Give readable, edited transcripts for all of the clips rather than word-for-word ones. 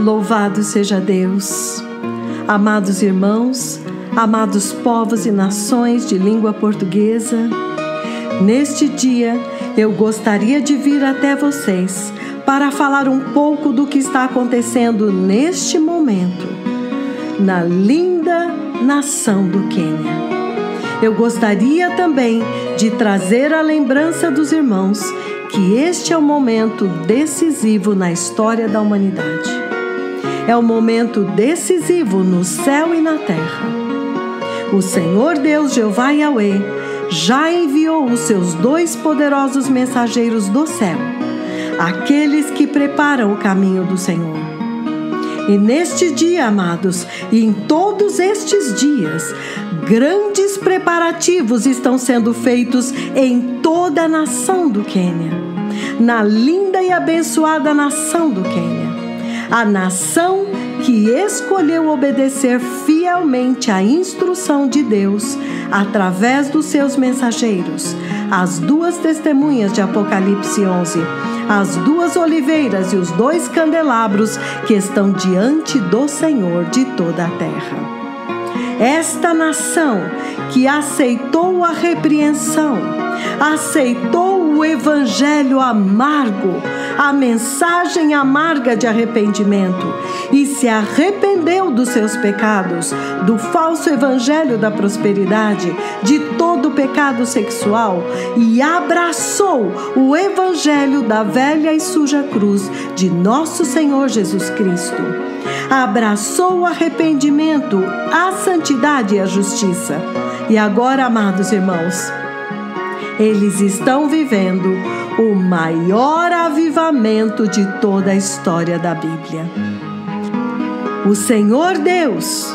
Louvado seja Deus! Amados irmãos, amados povos e nações de língua portuguesa, neste dia eu gostaria de vir até vocês para falar um pouco do que está acontecendo neste momento na linda nação do Quênia. Eu gostaria também de trazer a lembrança dos irmãos que este é um momento decisivo na história da humanidade. É um momento decisivo no céu e na terra. O Senhor Deus Jeová Yahweh já enviou os seus 2 poderosos mensageiros do céu, aqueles que preparam o caminho do Senhor. E neste dia, amados, e em todos estes dias, grandes preparativos estão sendo feitos em toda a nação do Quênia, na linda e abençoada nação do Quênia, a nação que escolheu obedecer fielmente à instrução de Deus através dos seus mensageiros, as 2 testemunhas de Apocalipse 11, as 2 oliveiras e os 2 candelabros que estão diante do Senhor de toda a terra. Esta nação que aceitou a repreensão, aceitou o evangelho amargo, a mensagem amarga de arrependimento e se arrependeu dos seus pecados, do falso evangelho da prosperidade, de todo o pecado sexual e abraçou o evangelho da velha e suja cruz de nosso Senhor Jesus Cristo. Abraçou o arrependimento, a santidade e a justiça. E agora, amados irmãos, eles estão vivendo o maior avivamento de toda a história da Bíblia. O Senhor Deus,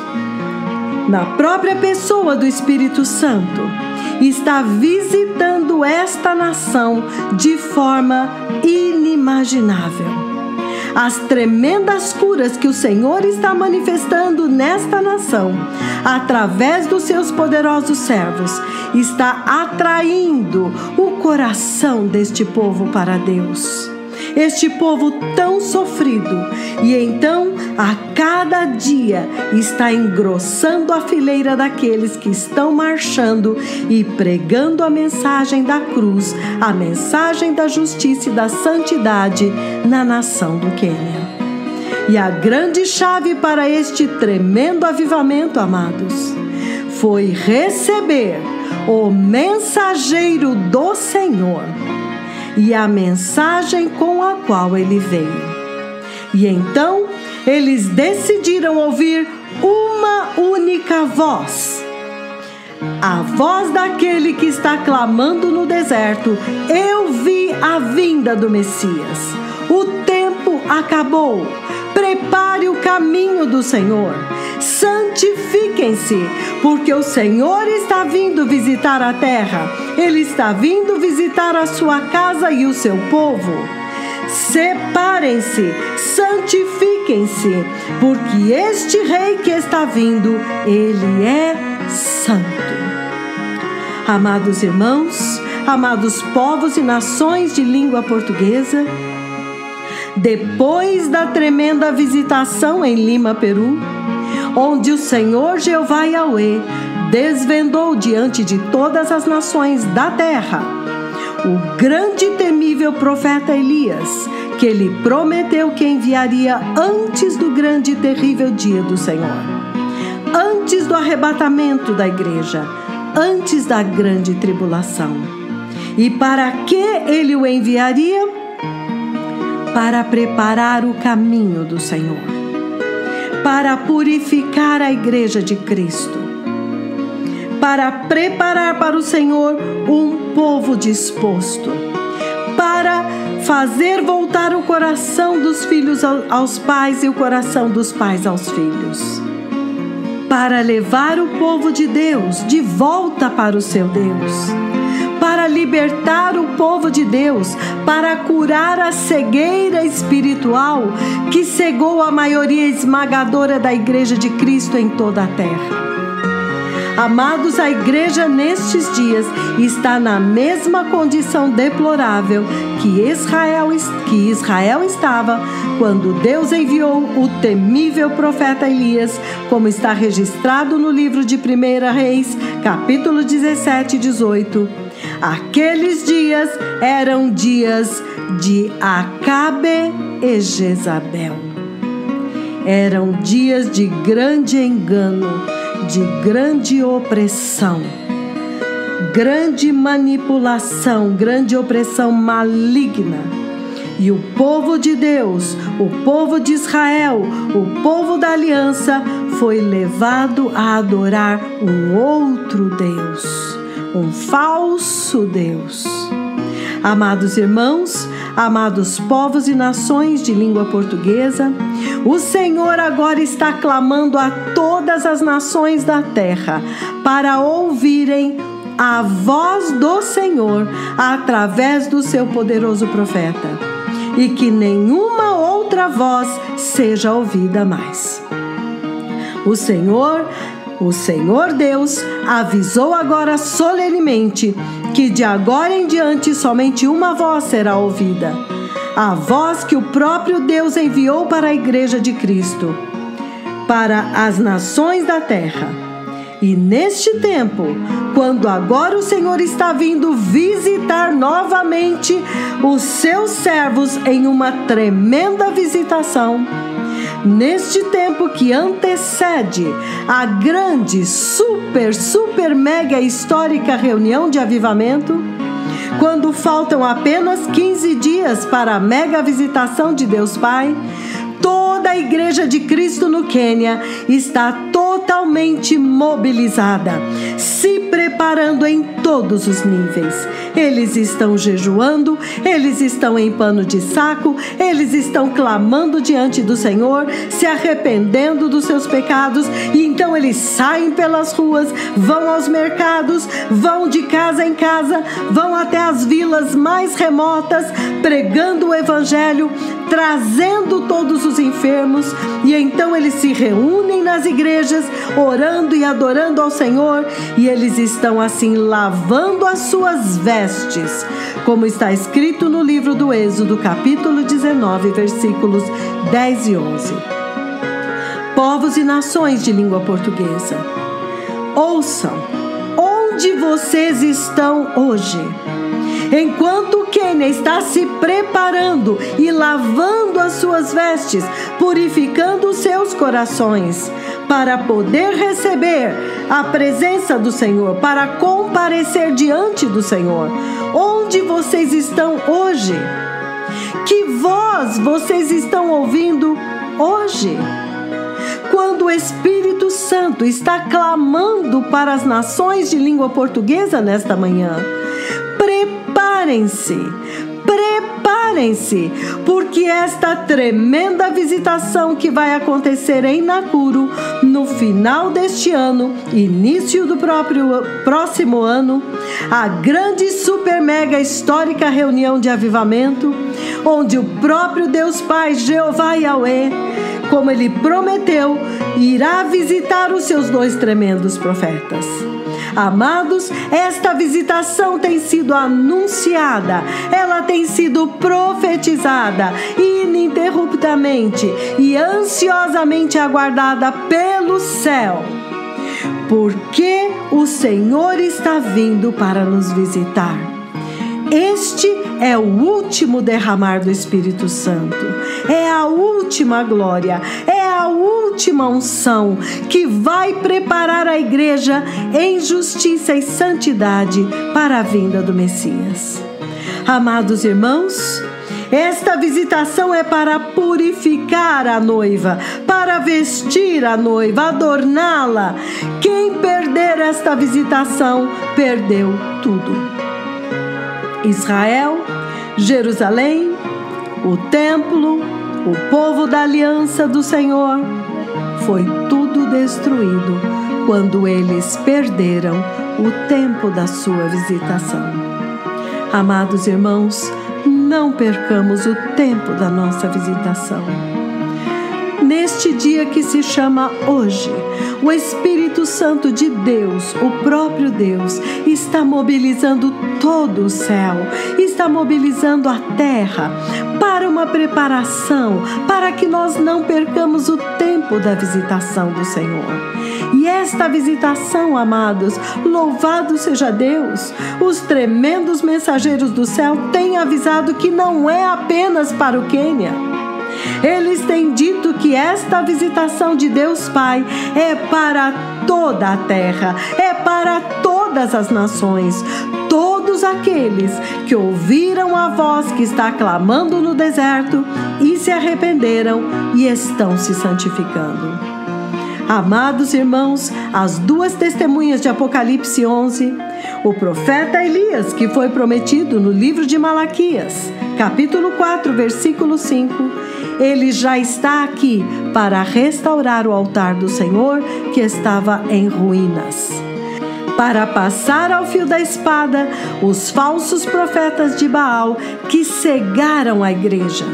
na própria pessoa do Espírito Santo, está visitando esta nação de forma inimaginável. As tremendas curas que o Senhor está manifestando nesta nação, através dos seus poderosos servos, está atraindo o coração deste povo para Deus. Este povo tão sofrido, e então a cada dia está engrossando a fileira daqueles que estão marchando e pregando a mensagem da cruz, a mensagem da justiça e da santidade na nação do Quênia. E a grande chave para este tremendo avivamento, amados, foi receber o mensageiro do Senhor e a mensagem com a qual ele veio. E então eles decidiram ouvir uma única voz, a voz daquele que está clamando no deserto: eu vi a vinda do Messias, o tempo acabou, prepare o caminho do Senhor, santifiquem-se, porque o Senhor está vindo visitar a terra, Ele está vindo visitar a sua casa e o seu povo. Separem-se, santifiquem-se, porque este rei que está vindo, ele é santo. Amados irmãos, amados povos e nações de língua portuguesa, depois da tremenda visitação em Lima, Peru, onde o Senhor Jeová Yahweh desvendou diante de todas as nações da terra o grande e temível profeta Elias, que ele prometeu que enviaria antes do grande e terrível dia do Senhor, antes do arrebatamento da igreja, antes da grande tribulação. E para que ele o enviaria? Para preparar o caminho do Senhor, para purificar a igreja de Cristo, para preparar para o Senhor um povo disposto, para fazer voltar o coração dos filhos aos pais e o coração dos pais aos filhos, para levar o povo de Deus de volta para o seu Deus, para libertar o povo de Deus, para curar a cegueira espiritual que cegou a maioria esmagadora da Igreja de Cristo em toda a terra. Amados, a igreja nestes dias está na mesma condição deplorável que Israel estava quando Deus enviou o temível profeta Elias, como está registrado no livro de 1 Reis, capítulo 17 e 18. Aqueles dias eram dias de Acabe e Jezabel. Eram dias de grande engano, de grande opressão, grande manipulação, grande opressão maligna. E o povo de Deus, o povo de Israel, o povo da aliança, foi levado a adorar um outro Deus, um falso Deus. Amados irmãos, amados povos e nações de língua portuguesa, o Senhor agora está clamando a todas as nações da terra para ouvirem a voz do Senhor através do seu poderoso profeta, e que nenhuma outra voz seja ouvida mais. O Senhor Deus avisou agora solenemente que de agora em diante somente uma voz será ouvida, a voz que o próprio Deus enviou para a Igreja de Cristo, para as nações da terra. E neste tempo, quando agora o Senhor está vindo visitar novamente os seus servos em uma tremenda visitação, neste tempo que antecede a grande, super mega histórica reunião de avivamento, quando faltam apenas 15 dias para a mega visitação de Deus Pai, toda a Igreja de Cristo no Quênia está totalmente mobilizada, se preparando em todos os níveis. Eles estão jejuando, eles estão em pano de saco, eles estão clamando diante do Senhor, se arrependendo dos seus pecados, e então eles saem pelas ruas, vão aos mercados, vão de casa em casa, vão até as vilas mais remotas, pregando o Evangelho, trazendo todos os enfermos, e então eles se reúnem nas igrejas, orando e adorando ao Senhor, e eles estão assim lavando as suas vestes, como está escrito no livro do Êxodo, capítulo 19, versículos 10 e 11. Povos e nações de língua portuguesa, ouçam, onde vocês estão hoje? Enquanto o Quênia está se preparando e lavando as suas vestes, purificando os seus corações, para poder receber a presença do Senhor, para comparecer diante do Senhor. Onde vocês estão hoje? Que voz vocês estão ouvindo hoje? Quando o Espírito Santo está clamando para as nações de língua portuguesa nesta manhã, preparem-se, porque esta tremenda visitação que vai acontecer em Nakuru no final deste ano, início do próximo ano, a grande super mega histórica reunião de avivamento, onde o próprio Deus Pai, Jeová Yahweh, como ele prometeu, irá visitar os seus 2 tremendos profetas. Amados, esta visitação tem sido anunciada, ela tem sido profetizada ininterruptamente e ansiosamente aguardada pelo céu, porque o Senhor está vindo para nos visitar. Este é o último derramar do Espírito Santo, é a última glória, é a última unção que vai preparar a igreja em justiça e santidade para a vinda do Messias. Amados irmãos, esta visitação é para purificar a noiva, para vestir a noiva, adorná-la. Quem perder esta visitação, perdeu tudo. Israel, Jerusalém, o templo, o povo da aliança do Senhor, foi tudo destruído quando eles perderam o tempo da sua visitação. Amados irmãos, não percamos o tempo da nossa visitação. neste dia que se chama hoje, o Espírito Santo de Deus, o próprio Deus, está mobilizando todo o céu, está mobilizando a terra para uma preparação, para que nós não percamos o tempo da visitação do Senhor. E esta visitação, amados, louvado seja Deus, os tremendos mensageiros do céu têm avisado que não é apenas para o Quênia. Eles têm dito que esta visitação de Deus Pai é para toda a terra, é para todas as nações, todos aqueles que ouviram a voz que está clamando no deserto e se arrependeram e estão se santificando. Amados irmãos, as duas testemunhas de Apocalipse 11, o profeta Elias, que foi prometido no livro de Malaquias, capítulo 4, versículo 5, ele já está aqui para restaurar o altar do Senhor que estava em ruínas. Para passar ao fio da espada os falsos profetas de Baal que cegaram a igreja,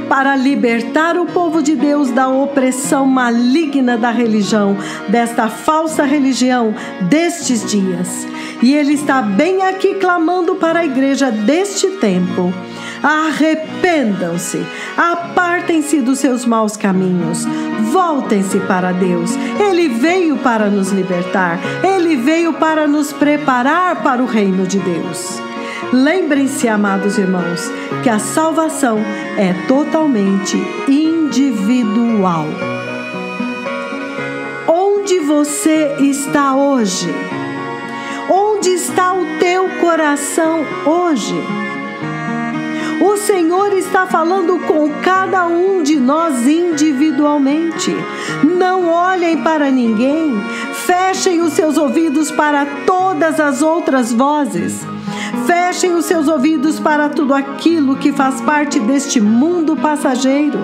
para libertar o povo de Deus da opressão maligna da religião, desta falsa religião destes dias. E ele está bem aqui clamando para a igreja deste tempo: arrependam-se, apartem-se dos seus maus caminhos, voltem-se para Deus. Ele veio para nos libertar, ele veio para nos preparar para o reino de Deus. Lembrem-se, amados irmãos, que a salvação é totalmente individual. Onde você está hoje? Onde está o teu coração hoje? O Senhor está falando com cada um de nós individualmente. Não olhem para ninguém. Fechem os seus ouvidos para todas as outras vozes. Fechem os seus ouvidos para tudo aquilo que faz parte deste mundo passageiro.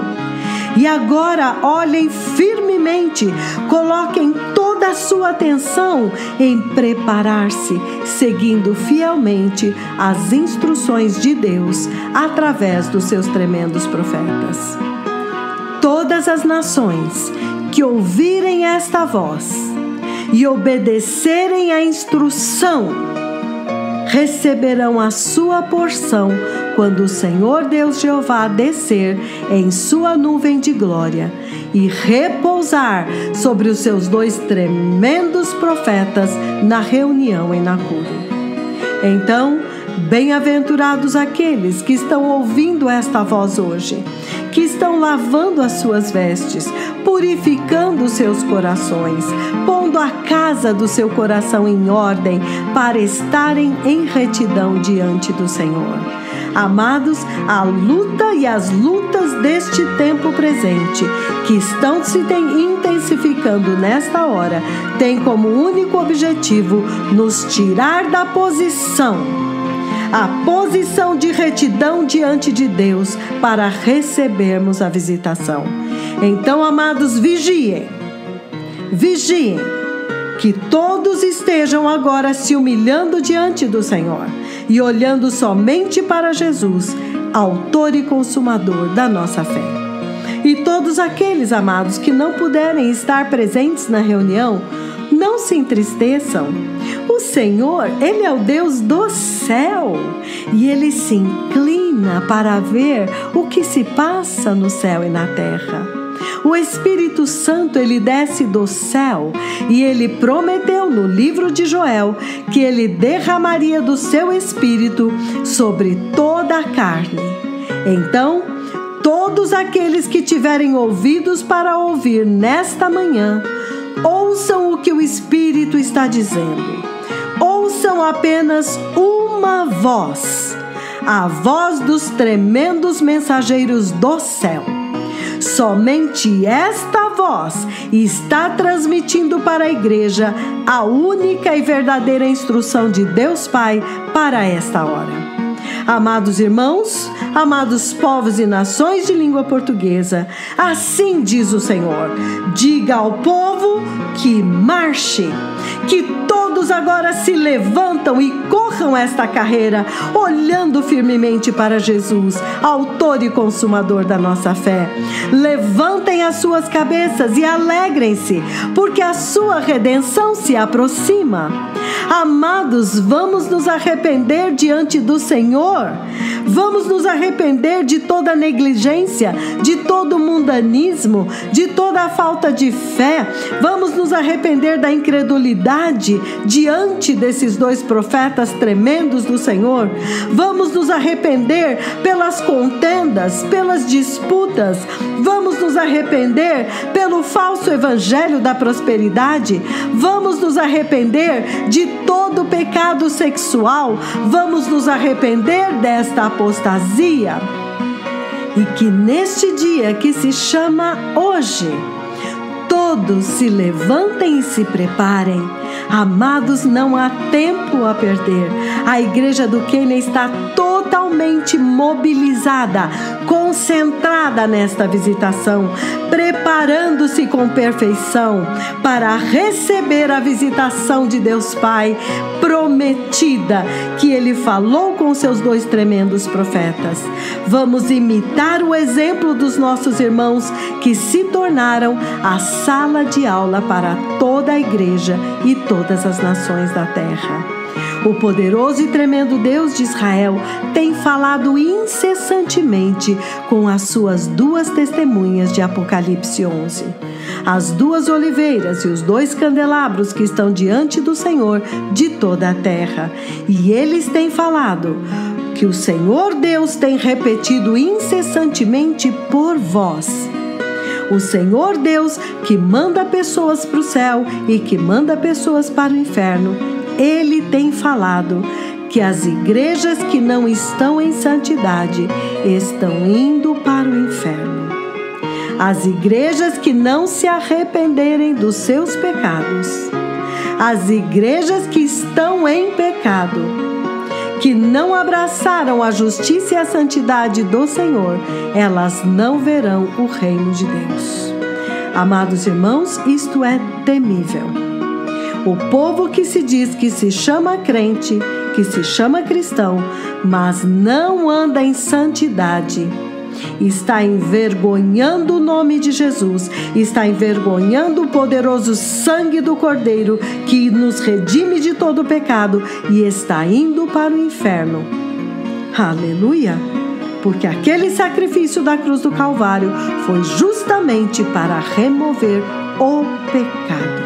E agora olhem firmemente, coloquem toda a sua atenção em preparar-se, seguindo fielmente as instruções de Deus através dos seus tremendos profetas. Todas as nações que ouvirem esta voz e obedecerem à instrução receberão a sua porção quando o Senhor Deus Jeová descer em sua nuvem de glória e repousar sobre os seus dois tremendos profetas na reunião em Nacuru. Então, bem-aventurados aqueles que estão ouvindo esta voz hoje, que estão lavando as suas vestes, purificando os seus corações, pondo a casa do seu coração em ordem para estarem em retidão diante do Senhor. Amados, a luta e as lutas deste tempo presente, que estão se intensificando nesta hora, têm como único objetivo nos tirar da posição, a posição de retidão diante de Deus, para recebermos a visitação. Então, amados, vigiem, que todos estejam agora se humilhando diante do Senhor e olhando somente para Jesus, autor e consumador da nossa fé. E todos aqueles, amados, que não puderem estar presentes na reunião, não se entristeçam. O Senhor, Ele é o Deus do céu e Ele se inclina para ver o que se passa no céu e na terra. O Espírito Santo, Ele desce do céu e Ele prometeu no livro de Joel que Ele derramaria do seu Espírito sobre toda a carne. Então, todos aqueles que tiverem ouvidos para ouvir nesta manhã, ouçam o que o Espírito está dizendo. Ouçam apenas uma voz, a voz dos tremendos mensageiros do céu. Somente esta voz está transmitindo para a igreja a única e verdadeira instrução de Deus Pai para esta hora. Amados irmãos, amados povos e nações de língua portuguesa, assim diz o Senhor: diga ao povo que marche, que todos agora se levantam e corram esta carreira, olhando firmemente para Jesus, autor e consumador da nossa fé. Levantem as suas cabeças e alegrem-se, porque a sua redenção se aproxima. Amados, vamos nos arrepender diante do Senhor. Vamos nos arrepender de toda negligência, de todo mundanismo, de toda a falta de fé. Vamos nos arrepender da incredulidade diante desses dois profetas tremendos do Senhor. Vamos nos arrepender pelas contendas, pelas disputas. Vamos nos arrepender pelo falso evangelho da prosperidade. Vamos nos arrepender de todo pecado sexual. Vamos nos arrepender desta apostasia. E que neste dia que se chama hoje, todos se levantem e se preparem. Amados, não há tempo a perder. A igreja do Quênia está totalmente mobilizada, concentrada nesta visitação, preparando-se com perfeição para receber a visitação de Deus Pai prometida, que Ele falou com seus dois tremendos profetas. Vamos imitar o exemplo dos nossos irmãos que se tornaram a sala de aula para toda a igreja e todas as nações da terra. O poderoso e tremendo Deus de Israel tem falado incessantemente com as suas duas testemunhas de Apocalipse 11. As duas oliveiras e os dois candelabros que estão diante do Senhor de toda a terra. E eles têm falado que o Senhor Deus tem repetido incessantemente por vós. O Senhor Deus que manda pessoas para o céu e que manda pessoas para o inferno, Ele tem falado que as igrejas que não estão em santidade estão indo para o inferno. As igrejas que não se arrependerem dos seus pecados, as igrejas que estão em pecado, que não abraçaram a justiça e a santidade do Senhor, elas não verão o reino de Deus. Amados irmãos, isto é temível. O povo que se diz que se chama crente, que se chama cristão, mas não anda em santidade, está envergonhando o nome de Jesus, está envergonhando o poderoso sangue do Cordeiro que nos redime de todo o pecado e está indo para o inferno. Aleluia! Porque aquele sacrifício da cruz do Calvário foi justamente para remover o pecado.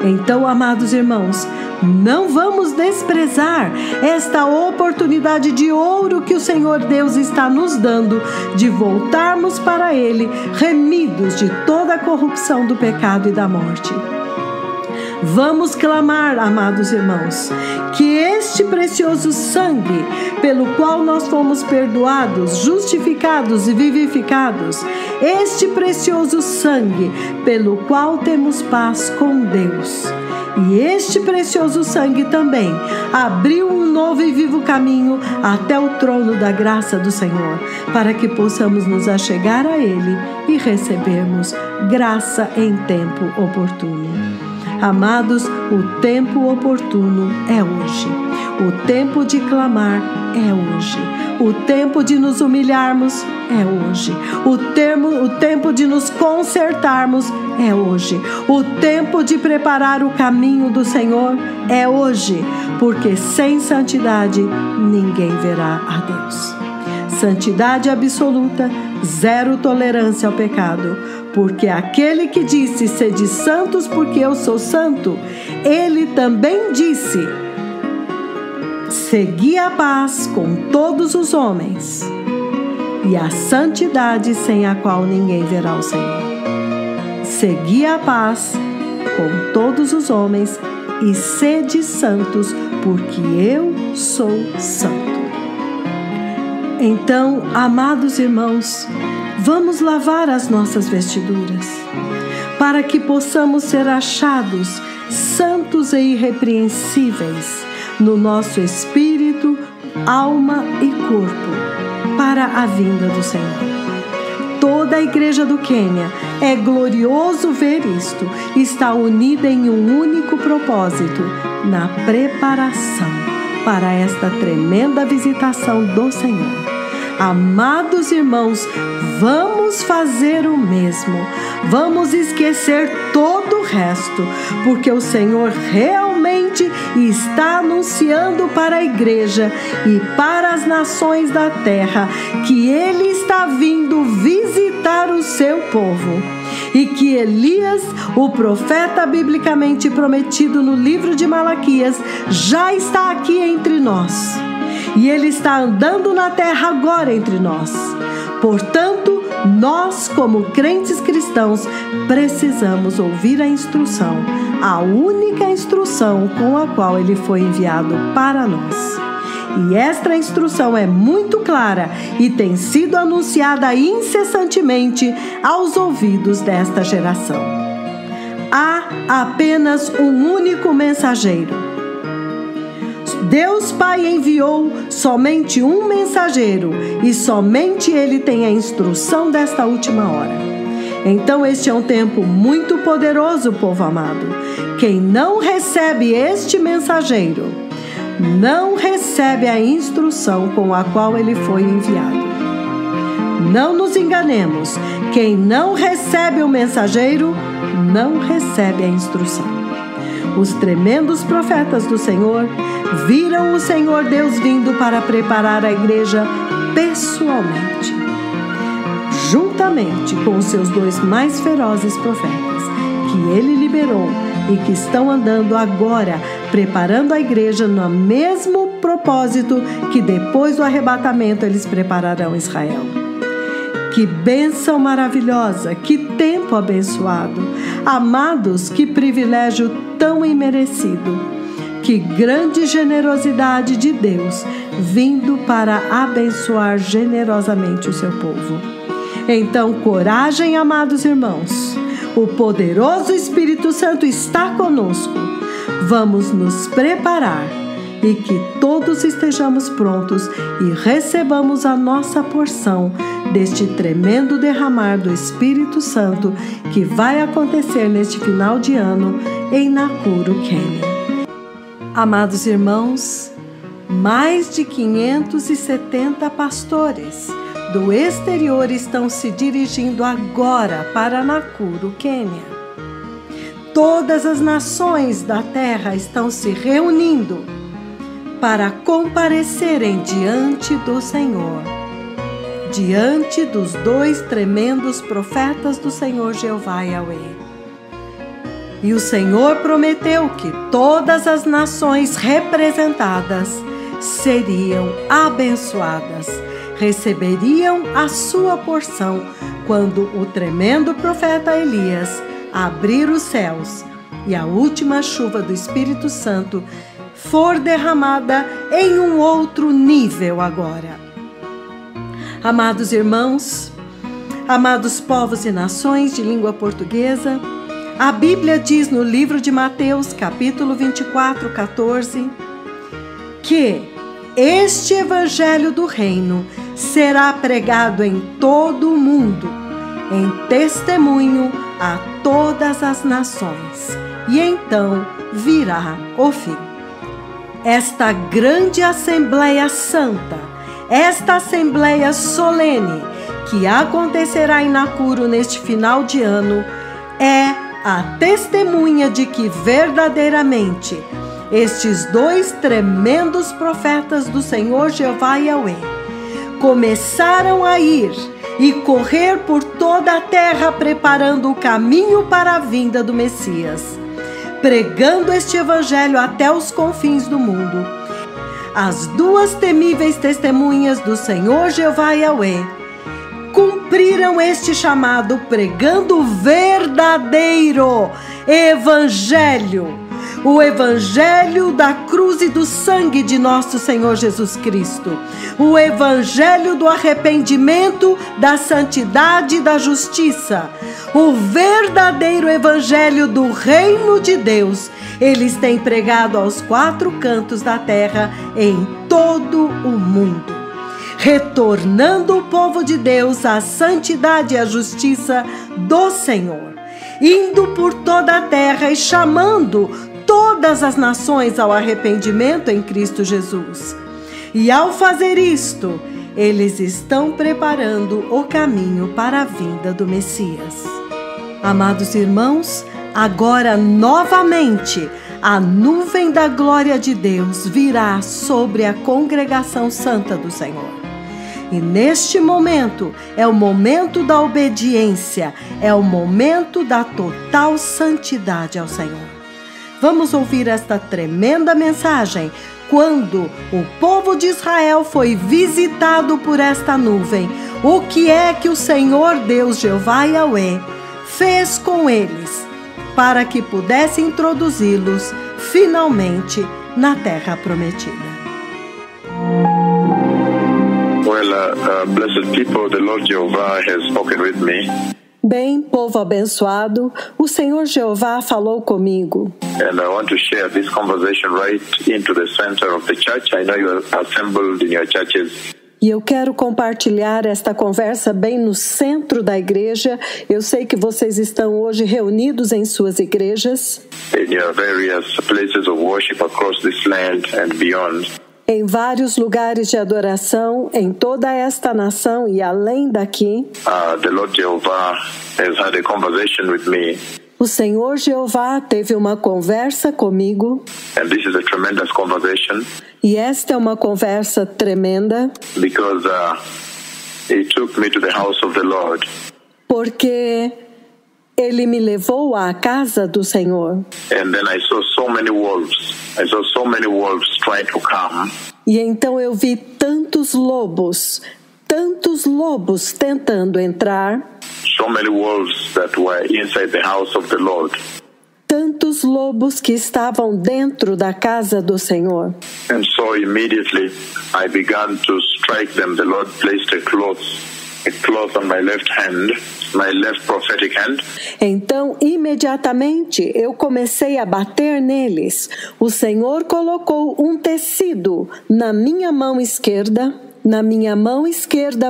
Então, amados irmãos, não vamos desprezar esta oportunidade de ouro que o Senhor Deus está nos dando de voltarmos para Ele, remidos de toda a corrupção do pecado e da morte. Vamos clamar, amados irmãos, que este precioso sangue, pelo qual nós fomos perdoados, justificados e vivificados, este precioso sangue, pelo qual temos paz com Deus, e este precioso sangue também abriu um novo e vivo caminho até o trono da graça do Senhor, para que possamos nos achegar a Ele e recebermos graça em tempo oportuno. Amados, o tempo oportuno é hoje. O tempo de clamar é hoje. O tempo de nos humilharmos é hoje. O tempo de nos consertarmos é hoje. O tempo de preparar o caminho do Senhor é hoje, porque sem santidade ninguém verá a Deus. Santidade absoluta, zero tolerância ao pecado, porque aquele que disse: sede santos porque eu sou santo, ele também disse: segui a paz com todos os homens e a santidade sem a qual ninguém verá o Senhor. Segui a paz com todos os homens e sede santos porque eu sou santo. Então, amados irmãos, vamos lavar as nossas vestiduras, para que possamos ser achados santos e irrepreensíveis no nosso espírito, alma e corpo, para a vinda do Senhor. Toda a igreja do Quênia É glorioso ver isto. Está unida em um único propósito, na preparação para esta tremenda visitação do Senhor. Amados irmãos, vamos fazer o mesmo. Vamos esquecer todo o resto, porque o Senhor realmente está anunciando para a igreja e para as nações da terra que Ele está vindo visitar o seu povo. E que Elias, o profeta biblicamente prometido no livro de Malaquias, já está aqui entre nós. E Ele está andando na terra agora entre nós. Portanto, nós, como crentes cristãos, precisamos ouvir a instrução, a única instrução com a qual Ele foi enviado para nós. E esta instrução é muito clara e tem sido anunciada incessantemente aos ouvidos desta geração. Há apenas um único mensageiro. Deus Pai enviou somente um mensageiro e somente Ele tem a instrução desta última hora. Então este é um tempo muito poderoso, povo amado. Quem não recebe este mensageiro, não recebe a instrução com a qual ele foi enviado. Não nos enganemos, quem não recebe o mensageiro, não recebe a instrução. Os tremendos profetas do Senhor viram o Senhor Deus vindo para preparar a igreja pessoalmente, juntamente com os seus dois mais ferozes profetas, que Ele liberou e que estão andando agora, preparando a igreja no mesmo propósito que depois do arrebatamento eles prepararão Israel. Que bênção maravilhosa, que tempo abençoado. Amados, que privilégio tão imerecido. Que grande generosidade de Deus vindo para abençoar generosamente o seu povo. Então, coragem, amados irmãos. O poderoso Espírito Santo está conosco. Vamos nos preparar e que todos estejamos prontos e recebamos a nossa porção deste tremendo derramar do Espírito Santo que vai acontecer neste final de ano em Nakuru, Quênia. Amados irmãos, mais de 570 pastores do exterior estão se dirigindo agora para Nakuru, Quênia. Todas as nações da terra estão se reunindo para comparecerem diante do Senhor, diante dos dois tremendos profetas do Senhor Jeová Yahweh. E o Senhor prometeu que todas as nações representadas seriam abençoadas, receberiam a sua porção quando o tremendo profeta Elias abrir os céus e a última chuva do Espírito Santo for derramada em um outro nível agora. Amados irmãos, amados povos e nações de língua portuguesa, a Bíblia diz no livro de Mateus, capítulo 24, 14, que este evangelho do reino será pregado em todo o mundo, em testemunho a todas as nações, e então virá o fim. Esta grande Assembleia Santa, esta Assembleia solene que acontecerá em Nakuru neste final de ano, é a testemunha de que verdadeiramente estes dois tremendos profetas do Senhor Jeová Yahweh começaram a ir e correr por toda a terra preparando o caminho para a vinda do Messias, pregando este evangelho até os confins do mundo. As duas temíveis testemunhas do Senhor Jeová Yahweh cumpriram este chamado pregando o verdadeiro evangelho, o evangelho da cruz e do sangue de nosso Senhor Jesus Cristo, o evangelho do arrependimento, da santidade e da justiça, o verdadeiro evangelho do reino de Deus. Eles têm pregado aos quatro cantos da terra em todo o mundo, retornando o povo de Deus à santidade e à justiça do Senhor, indo por toda a terra e chamando todas as nações ao arrependimento em Cristo Jesus. E ao fazer isto, eles estão preparando o caminho para a vinda do Messias. Amados irmãos, agora novamente a nuvem da glória de Deus virá sobre a congregação santa do Senhor. E neste momento é o momento da obediência, é o momento da total santidade ao Senhor. Vamos ouvir esta tremenda mensagem quando o povo de Israel foi visitado por esta nuvem. O que é que o Senhor Deus Jeová Yahweh fez com eles para que pudesse introduzi-los finalmente na terra prometida? Well, blessed people, the Lord Jehovah has spoken with me. Bem, povo abençoado, o Senhor Jeová falou comigo. And I want to share this conversation right into the center of the church. I know you are assembled in your churches. E eu quero compartilhar esta conversa bem no centro da igreja. Eu sei que vocês estão hoje reunidos em suas igrejas. In your various places of worship across this land and beyond. Em vários lugares de adoração, em toda esta nação e além daqui. The Lord Jehovah has had a conversation with me. O Senhor Jeová teve uma conversa comigo. And this is a tremendous conversation. E esta é uma conversa tremenda. Because he took me to the house of the Lord. Porque Ele me levou à casa do Senhor. And then I saw so many wolves. I saw so many wolves trying to come. E então eu vi tantos lobos tentando entrar. So many wolves that were inside the house of the Lord. Tantos lobos que estavam dentro da casa do Senhor. And so immediately I began to strike them. The Lord placed a cloth on my left hand, my left prophetic hand. Então, imediatamente, eu comecei a bater neles. O Senhor colocou um tecido na minha mão esquerda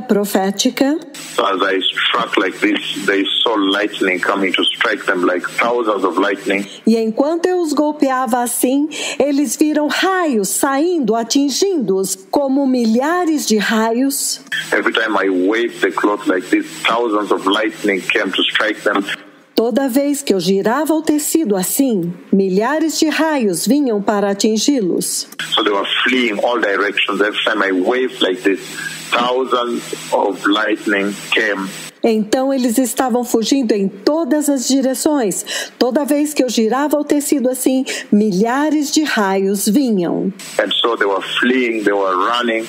profética. So as I struck like this, they saw lightning coming to strike them, like thousands of lightning. E enquanto eu os golpeava assim, eles viram raios saindo, atingindo-os como milhares de raios. Every time I waved the cloth like this, thousands of lightning came to strike them. Toda vez que eu girava o tecido assim, milhares de raios vinham para atingi-los. So they were fleeing all directions. Every time I waved like this, thousands of lightning came. Então eles estavam fugindo em todas as direções. Toda vez que eu girava o tecido assim, milhares de raios vinham. And so they were fleeing, they were running.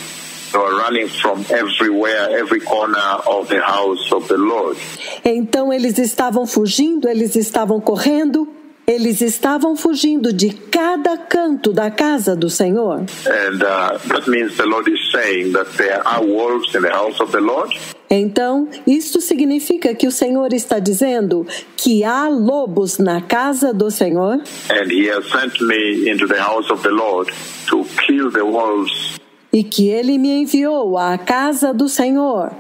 They were running from everywhere, every corner of the house of the Lord. Então eles estavam fugindo, eles estavam correndo, eles estavam fugindo de cada canto da casa do Senhor. And that means the Lord is saying that there are wolves in the house of the Lord. Então, isto significa que o Senhor está dizendo que há lobos na casa do Senhor. And he has sent me into the house of the Lord to kill the wolves. E que Ele me enviou à casa do Senhor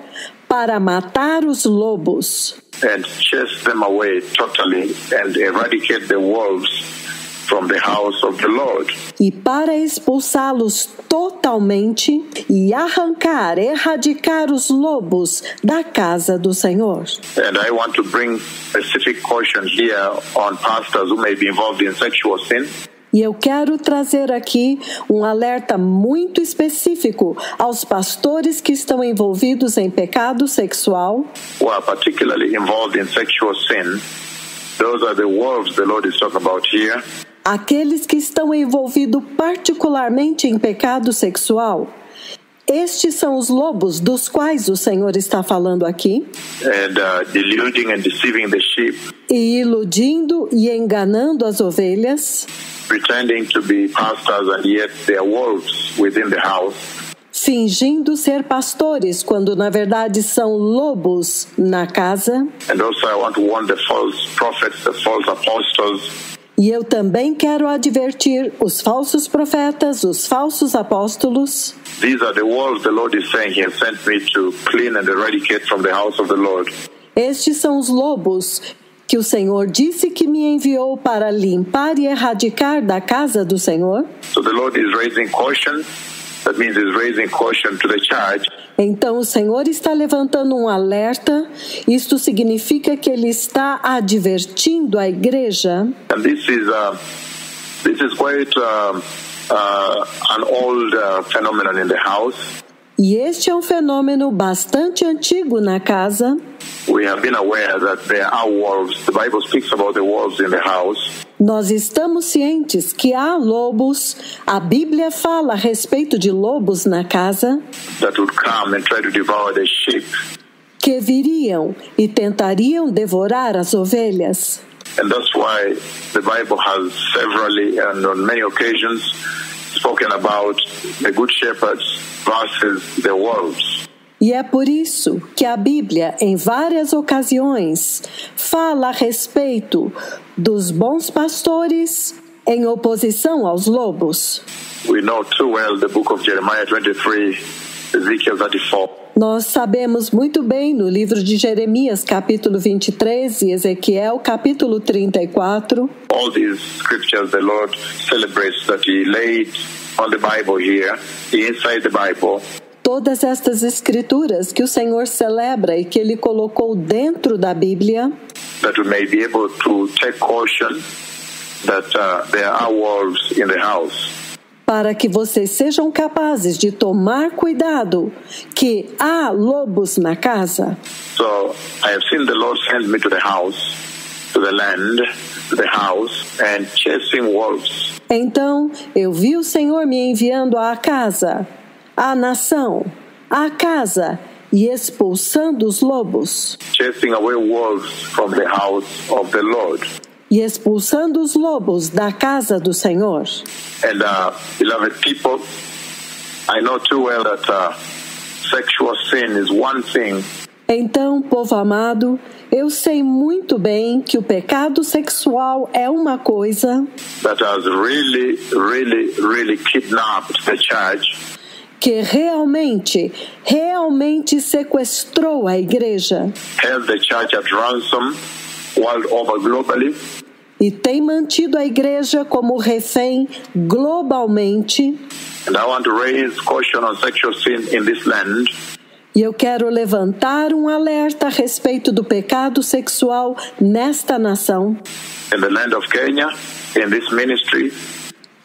para matar os lobos. And chase them away totally and eradicate the wolves from the house of the Lord. E para expulsá-los totalmente e erradicar os lobos da casa do Senhor. And I want to bring specific caution here on pastors who may be involved in sexual sin. E eu quero trazer aqui um alerta muito específico aos pastores que estão envolvidos em pecado sexual. Who are particularly involved in sexual sin. Those are the wolves the Lord is talking about here. Aqueles que estão envolvidos particularmente em pecado sexual. Estes são os lobos dos quais o Senhor está falando aqui. And deluding and deceiving the sheep. E iludindo e enganando as ovelhas. Pretending to be pastors and yet they are wolves within the house. Fingindo ser pastores quando na verdade são lobos na casa. And also I want to warn the false prophets, the false apostles. E eu também quero advertir os falsos profetas, os falsos apóstolos. These are the wolves the Lord is saying He has sent me to clean and eradicate from the house of the Lord. Estes são os lobos que o Senhor disse que me enviou para limpar e erradicar da casa do Senhor. So the Lord is raising caution. That means he's raising caution to the church. Então o Senhor está levantando um alerta. Isto significa que Ele está advertindo a igreja. And this is quite an old phenomenon in the house. E este é um fenômeno bastante antigo na casa. We have been aware that there are wolves. The Bible speaks about the wolves in the house. Nós estamos cientes que há lobos. A Bíblia fala a respeito de lobos na casa. That would come and try to devour the sheep. Que viriam e tentariam devorar as ovelhas. And that's why the Bible has severally and on many occasions spoken about the good shepherds versus the wolves. E é por isso que a Bíblia, em várias ocasiões, fala a respeito dos bons pastores em oposição aos lobos. We know too well the book of Jeremiah 23, Ezekiel 34. Nós sabemos muito bem no livro de Jeremias, capítulo 23, e Ezequiel, capítulo 34. All these scriptures the Lord celebrates that He laid on the Bible here, inside the Bible. Todas estas escrituras que o Senhor celebra e que Ele colocou dentro da Bíblia, that we may be able to take caution that there are wolves in the house. Para que vocês sejam capazes de tomar cuidado que há lobos na casa. So I have seen the Lord send me to the house, to the land, to the house, and chasing wolves. Então eu vi o Senhor me enviando à casa, à nação, à casa e expulsando os lobos. Chasing away wolves from the house of the Lord. E expulsando os lobos da casa do Senhor. And beloved people, I know too well that sexual sin is one thing. Então, povo amado, eu sei muito bem que o pecado sexual é uma coisa that has really kidnapped the church. Que realmente sequestrou a igreja. Held the church at ransom world over globally. E tem mantido a igreja como refém globalmente. And I want to raise caution on sexual sin in this land. E eu quero levantar um alerta a respeito do pecado sexual nesta nação. In the land of Kenya, in this ministry.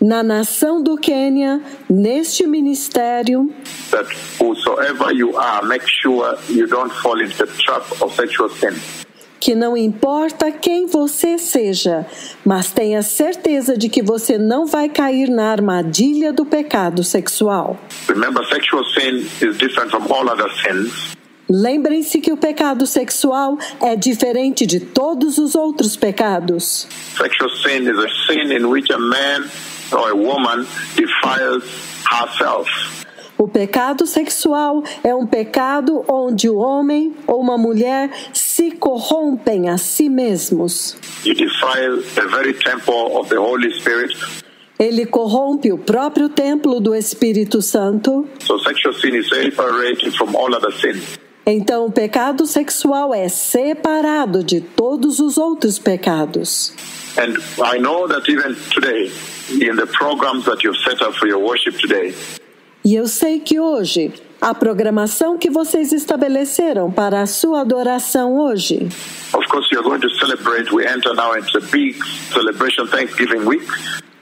Na nação do Quênia, neste ministério. That whosoever you are, make sure you don't fall into the trap of sexual sin. Que não importa quem você seja, mas tenha certeza de que você não vai cair na armadilha do pecado sexual. Remember, sexual sin is different from all other sins. Lembrem-se que o pecado sexual é diferente de todos os outros pecados. Sexual sin is a sin in which a man or a woman defiles herself. O pecado sexual é um pecado onde o homem ou uma mulher se corrompem a si mesmos. You defile the very temple of the Holy Spirit. Ele corrompe o próprio templo do Espírito Santo. So sexual sin is separated from all other sins. Então o pecado sexual é separado de todos os outros pecados. And I know that even today, in the programs that you've set up for your worship today, e eu sei que hoje, a programação que vocês estabeleceram para a sua adoração hoje. Of course, you're going to celebrate. We enter now into a big celebration, Thanksgiving week.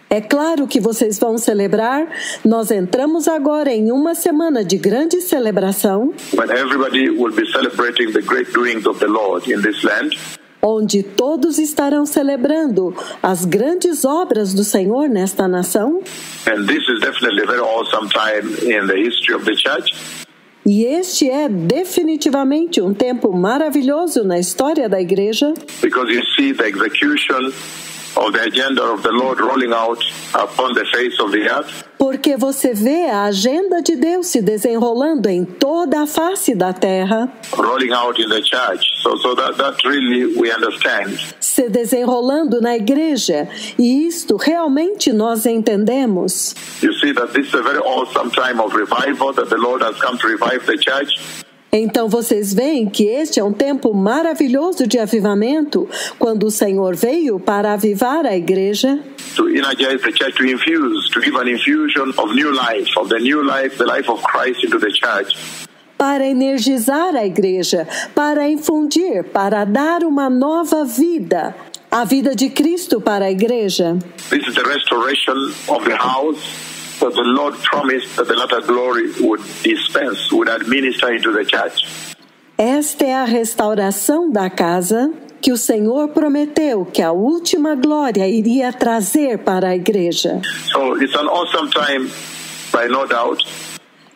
É claro que vocês vão celebrar. Nós entramos agora em uma semana de grande celebração. When everybody will be celebrating the great doings of the Lord in this land. Onde todos estarão celebrando as grandes obras do Senhor nesta nação. And this is definitely a very awesome time in the history of the church. E este é definitivamente um tempo maravilhoso na história da igreja. Because you see the execution of the agenda of the Lord rolling out upon the face of the earth. Porque você vê a agenda de Deus se desenrolando em toda a face da terra. Rolling out in the church. So that really we understand. Se desenrolando na igreja. E isto realmente nós entendemos. You see that this is a very awesome time of revival that the Lord has come to revive the church. Então vocês veem que este é um tempo maravilhoso de avivamento, quando o Senhor veio para avivar a igreja, to energize the church, to give an infusion of new life, of the new life, the life of Christ into the church. para energizar a igreja, para infundir, para dar uma nova vida, a vida de Cristo para a igreja. This is the restoration of the house that the Lord promised that the latter glory would dispense, would administer into the church. Esta é a restauração da casa que o Senhor prometeu que a última glória iria trazer para a igreja. So it's an awesome time, by no doubt.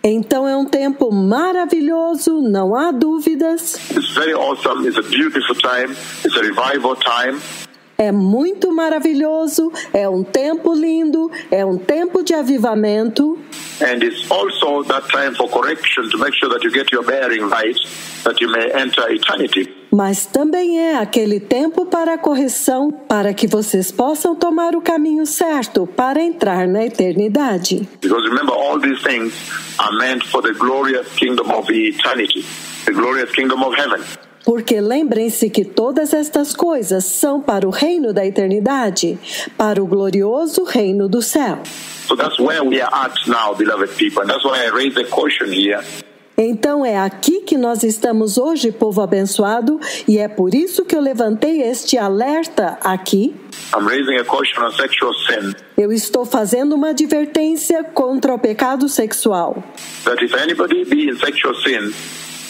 Então é um tempo maravilhoso, não há dúvidas. It's very awesome. It's a beautiful time. It's a revival time. É muito maravilhoso, é um tempo lindo, é um tempo de avivamento. And it's also that time for correction to make sure that you get your bearing right, that you may enter eternity. Mas também é aquele tempo para a correção, para que vocês possam tomar o caminho certo para entrar na eternidade. Because remember, all these things are meant for the glorious kingdom of eternity, the glorious kingdom of heaven. Porque lembrem-se que todas estas coisas são para o reino da eternidade, para o glorioso reino do céu. So that's where we are at now, beloved people. And that's why I raise the question here. Então é aqui que nós estamos hoje, povo abençoado, e é por isso que eu levantei este alerta aqui. I'm raising a question on sexual sin. Eu estou fazendo uma advertência contra o pecado sexual. That if anybody be in sexual sin,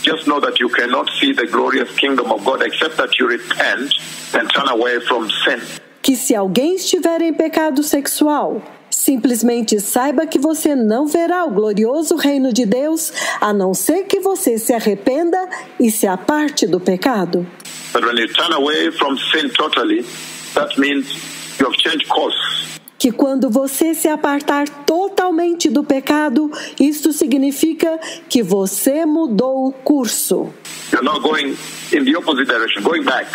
just know that you cannot see the glorious kingdom of God except that you repent and turn away from sin. Que se alguém estiver em pecado sexual, simplesmente saiba que você não verá o glorioso reino de Deus, a não ser que você se arrependa e se aparte do pecado. But when you turn away from sin totally, that means you have changed course. Que quando você se apartar totalmente do pecado, isto significa que você mudou o curso. You're not going in the opposite direction, going back.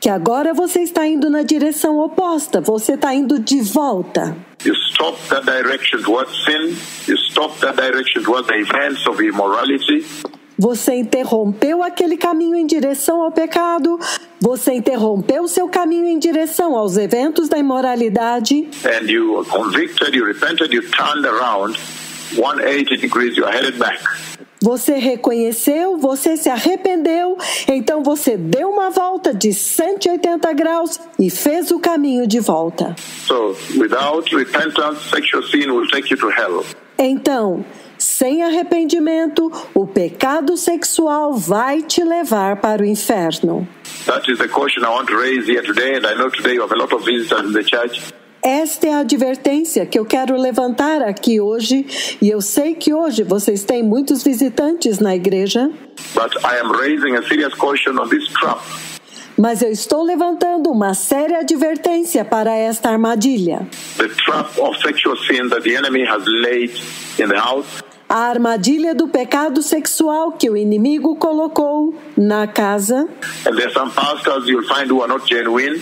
Que agora você está indo na direção oposta, você está indo de volta. You stop that direction towards sin. You stop that direction towards the events of immorality. Você interrompeu aquele caminho em direção ao pecado, você interrompeu o seu caminho em direção aos eventos da imoralidade. And you were convicted, you repented, you turned around 180 degrees, you are headed back. Você reconheceu, você se arrependeu, então você deu uma volta de 180 graus e fez o caminho de volta. So, without repentance, sexual sin will take you to hell. Então, sem arrependimento, o pecado sexual vai te levar para o inferno. That is the question I want to raise here today, and I know today you have a lot of visitors in the church. Esta é a advertência que eu quero levantar aqui hoje, e eu sei que hoje vocês têm muitos visitantes na igreja. But I am raising a serious question on this trap. Mas eu estou levantando uma séria advertência para esta armadilha. The trap of sexual sin that the enemy has laid in the house. A armadilha do pecado sexual que o inimigo colocou na casa. And there are some pastors you'll find who are not genuine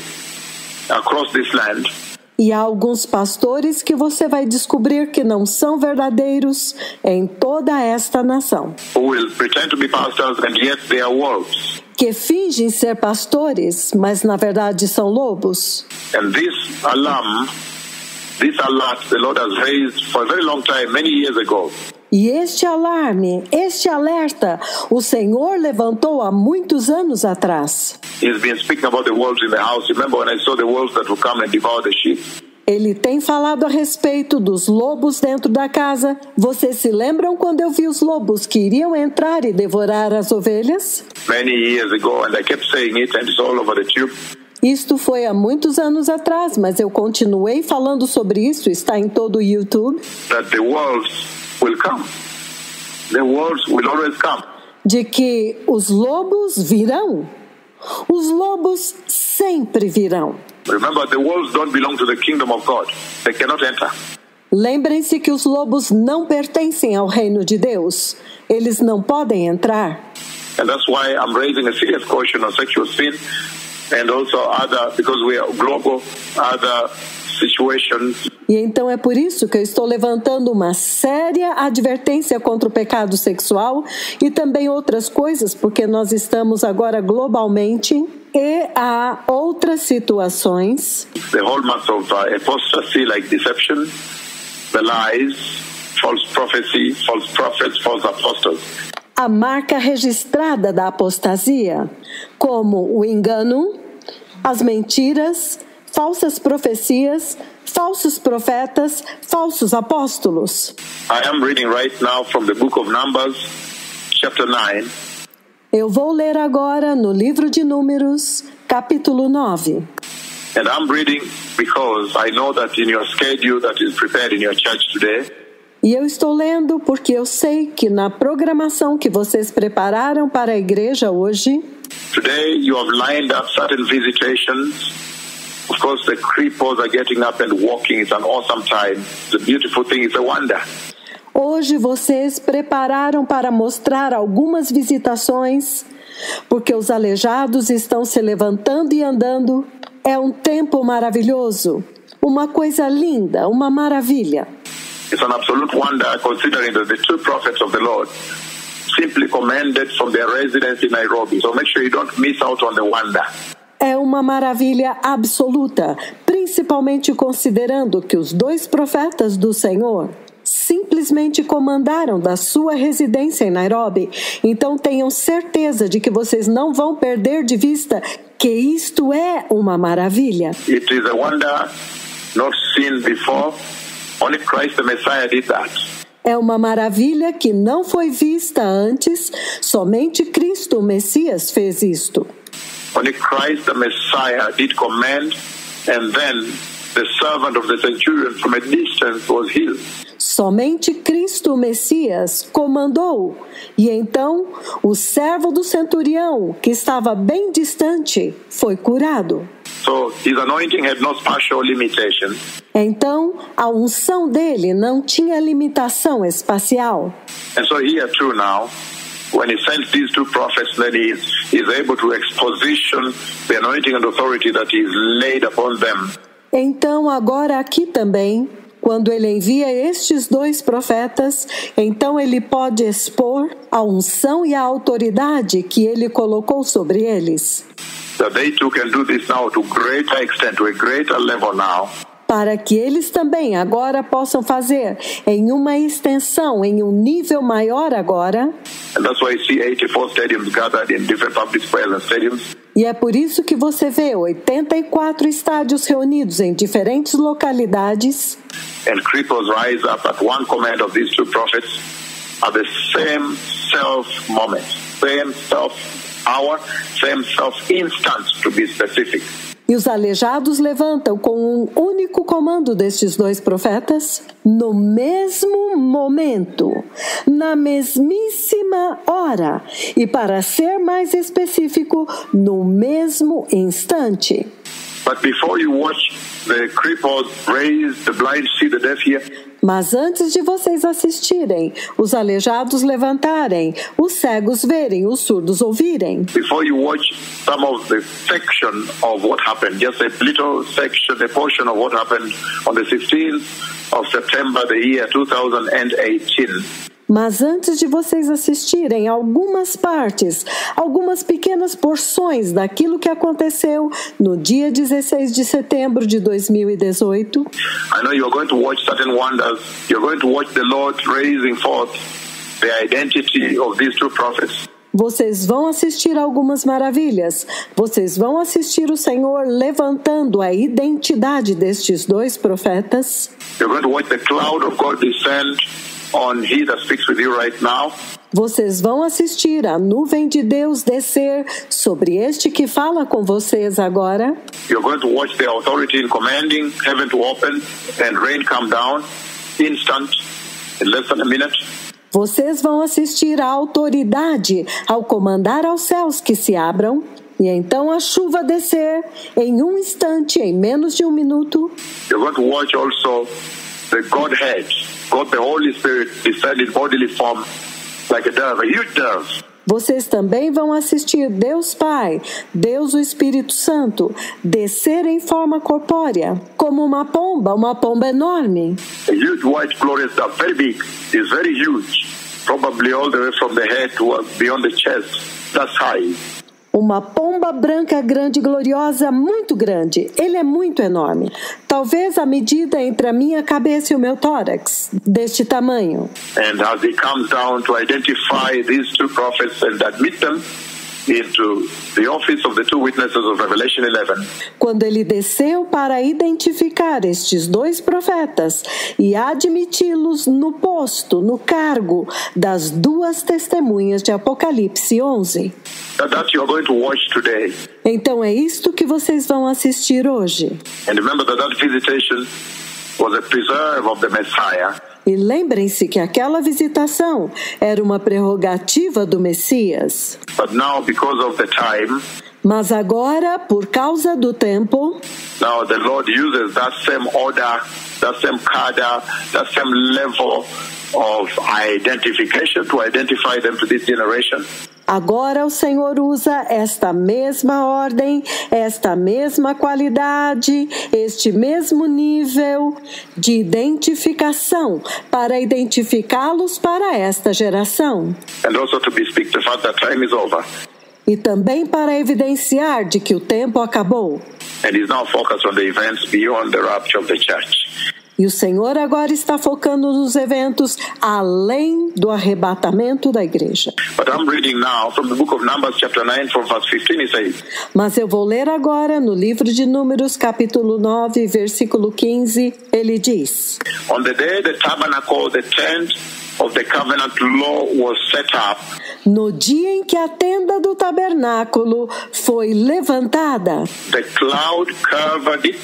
across this land. E há alguns pastores que você vai descobrir que não são verdadeiros em toda esta nação. Who will pretend to be pastors and yet they are wolves. Que fingem ser pastores, mas na verdade são lobos. And this alarm, this alert, the Lord has raised for a very long time, many years ago. E este alarme, este alerta, o Senhor levantou há muitos anos atrás. He's been speaking about the wolves in the house. Remember when I saw the wolves that would come and devour the sheep? Ele tem falado a respeito dos lobos dentro da casa. Vocês se lembram quando eu vi os lobos que iriam entrar e devorar as ovelhas? Many years ago, and I kept saying it, and it's all over the tube. Isto foi há muitos anos atrás, mas eu continuei falando sobre isso, está em todo o YouTube. That the wolves will come. The wolves will always come. De que os lobos virão. Os lobos sempre virão. Remember, the wolves don't belong to the kingdom of God. They cannot enter. Lembrem-se que os lobos não pertencem ao reino de Deus. Eles não podem entrar. And that's why I'm raising a serious question on sexual sin and also other, because we are global, other situations. E então é por isso que eu estou levantando uma séria advertência contra o pecado sexual e também outras coisas, porque nós estamos agora globalmente e há outras situações. The hallmarks of apostasy, like deception, the lies, false prophecy, false prophets, false apostles. A marca registrada da apostasia, como o engano, as mentiras, falsas profecias, falsos profetas, falsos apóstolos. I am reading right now from the book of Numbers, chapter 9. Eu vou ler agora no livro de Números, capítulo 9. And I'm reading because I know that in your schedule that is prepared in your church today, E eu estou lendo porque eu sei que na programação que vocês prepararam para a igreja hoje, today you have lined up certain visitations. Of course, the cripples are getting up and walking. It's an awesome time. It's a beautiful thing. It's a wonder. hoje vocês prepararam para mostrar algumas visitações, porque os aleijados estão se levantando e andando. É um tempo maravilhoso, uma coisa linda, uma maravilha. It's an absolute wonder, considering that the two prophets of the Lord simply commanded from their residence in Nairobi. So make sure you don't miss out on the wonder. É uma maravilha absoluta, principalmente considerando que os dois profetas do Senhor simplesmente comandaram da sua residência em Nairobi. Então tenham certeza de que vocês não vão perder de vista que isto é uma maravilha. It is a wonder not seen before. Only Christ the Messiah did that. É uma maravilha que não foi vista antes, somente Cristo, o Messias, fez isto. Only Christ the Messiah did command, and then the servant of the centurion from a distance was healed. Somente Cristo, o Messias, comandou, e então o servo do centurião, que estava bem distante, foi curado. So his anointing had no spatial limitation. Então, a unção dele não tinha limitação espacial. And so here too now, when he sends these two prophets, then he is able to exposition the anointing and authority that is laid upon them. Então, agora aqui também, quando ele envia estes dois profetas, então ele pode expor a unção e a autoridade que ele colocou sobre eles. That they too can do this now to greater extent, to a greater level now. Para que eles também agora possam fazer em uma extensão, em um nível maior agora. And that's why you see 84 stadiums gathered in different public squares and stadiums. E é por isso que você vê 84 estádios reunidos em diferentes localidades. And cripples rise up at one command of these two prophets at the same self-moment, same self-hour, same self-instant, to be specific. E os aleijados levantam com um único comando destes dois profetas, no mesmo momento, na mesmíssima hora, e para ser mais específico, no mesmo instante. But before you watch the cripples raise, the blind see, the deaf hear, mas antes de vocês assistirem, os aleijados levantarem, os cegos verem, os surdos ouvirem. before you watch some of the section of what happened, just a little section, a portion of what happened on the 16th of September, the year 2018. Mas antes de vocês assistirem algumas partes, algumas pequenas porções daquilo que aconteceu no dia 16 de setembro de 2018, I know you're going to watch certain wonders. You're going to watch the Lord raising forth the identity of these two prophets. vocês vão assistir algumas maravilhas. Vocês vão assistir o Senhor levantando a identidade destes dois profetas. You're going to watch the cloud of God descend on he that speaks with you right now. Vocês vão assistir a nuvem de Deus descer sobre este que fala com vocês agora. You're going to watch the authority in commanding heaven to open and rain come down instant, in less than a minute. Vocês vão assistir a autoridade ao comandar aos céus que se abram, e então a chuva descer em um instante, em menos de um minuto. You're going to watch also the Godhead, God the Holy Spirit descend in bodily form like a dove, a huge dove. Vocês também vão assistir Deus Pai, Deus o Espírito Santo, descer em forma corpórea, como uma pomba enorme. A huge white glorious dove, very big, is very huge, probably all the way from the head to beyond the chest. That's high. Uma pomba branca grande e gloriosa, muito grande. Ele é muito enorme. Talvez a medida entre a minha cabeça e o meu tórax, deste tamanho. And as he comes down to identify these two prophets and admit them into the office of the two witnesses of Revelation 11. Quando ele desceu para identificar estes dois profetas e admiti-los no posto, no cargo das duas testemunhas de Apocalipse 11. That you are going to watch today. Então é isto que vocês vão assistir hoje. And remember that visitation was a preserve of the Messiah. E lembrem-se que aquela visitação era uma prerrogativa do Messias. But now, because of the time, mas agora, por causa do tempo, now the Lord uses that same order, that same cadre, that same level of identification to identify them to this generation. Agora o Senhor usa esta mesma ordem, esta mesma qualidade, este mesmo nível de identificação para identificá-los para esta geração. And also to bespeak the fact that time is over. E também para evidenciar de que o tempo acabou. And he's now focused on the events beyond the rapture of the church. E o Senhor agora está focando nos eventos além do arrebatamento da igreja. But I'm reading now from the book of Numbers chapter 9 from verse 15 it says. Mas eu vou ler agora no livro de Números capítulo 9, versículo 15, ele diz: On the day the tabernacle, the tent of the covenant law was set up. No dia em que a tenda do tabernáculo foi levantada, the cloud covered it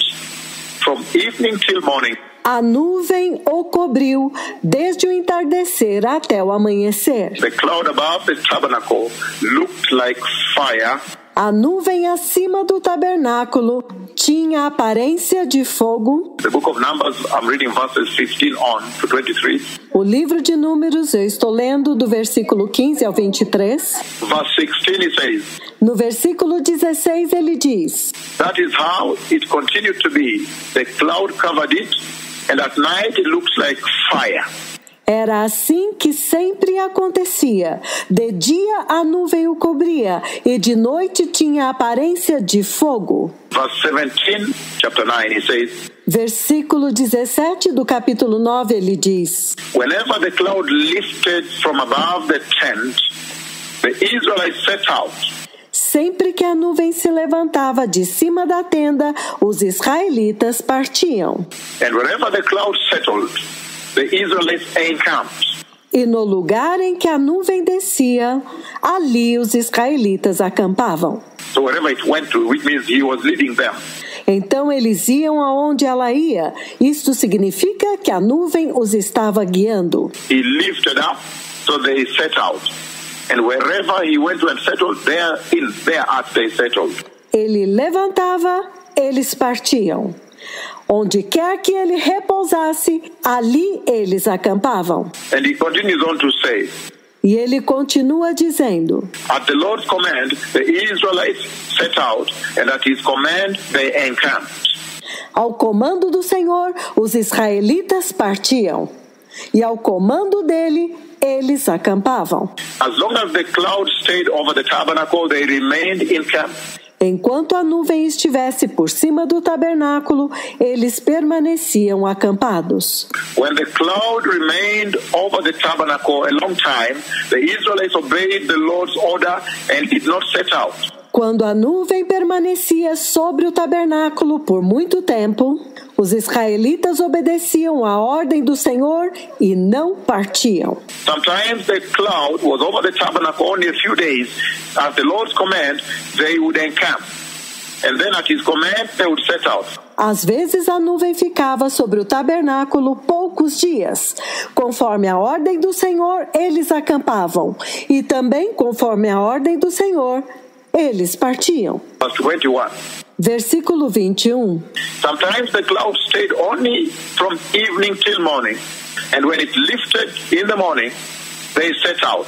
from evening till morning. A nuvem o cobriu desde o entardecer até o amanhecer. The cloud above the tabernacle looked like fire. A nuvem acima do tabernáculo tinha a aparência de fogo. The book of Numbers, I'm reading verses 15 on to 23. O livro de Números, eu estou lendo do versículo 15 ao 23. Verse 16 it says. No versículo 16 ele diz: That is how it continued to be. The cloud covered it, and at night it looks like fire. Era assim que sempre acontecia. De dia a nuvem o cobria e de noite tinha a aparência de fogo. Verse 17, chapter 9, it says, Versículo 17 do capítulo 9 ele diz: Whenever the cloud lifted from above the tent, the Israelites set out. Sempre que a nuvem se levantava de cima da tenda, os israelitas partiam. And wherever the cloud settled, the Israelites encamped. E no lugar em que a nuvem descia, ali os israelitas acampavam. So wherever it went to, which means he was leading them. Então eles iam aonde ela ia. Isto significa que a nuvem os estava guiando. He lifted up, so they set out. And wherever he went to and settled, thereat they settled. Ele levantava, eles partiam. Onde quer que ele repousasse, ali eles acampavam. And he continues on to say, e ele continua dizendo: At the Lord's command, the Israelites set out, and at his command they encamped. Ao comando do Senhor, os israelitas partiam. E ao comando dele, eles acampavam. As long as the cloud stayed over the tabernacle, they remained in camp. Enquanto a nuvem estivesse por cima do tabernáculo, eles permaneciam acampados. When the cloud remained over the tabernacle a long time, the Israelites obeyed the Lord's order and did not set out. Quando a nuvem permanecia sobre o tabernáculo por muito tempo, os israelitas obedeciam à ordem do Senhor e não partiam. Sometimes the cloud was over the tabernacle only a few days. At the Lord's command, they would encamp. And then at his command, they would set out. Às vezes a nuvem ficava sobre o tabernáculo poucos dias. Conforme a ordem do Senhor, eles acampavam. E também, conforme a ordem do Senhor, eles partiam. Verse 21. Versículo 21. Sometimes the cloud stayed only from evening till morning, and when it lifted in the morning, they set out.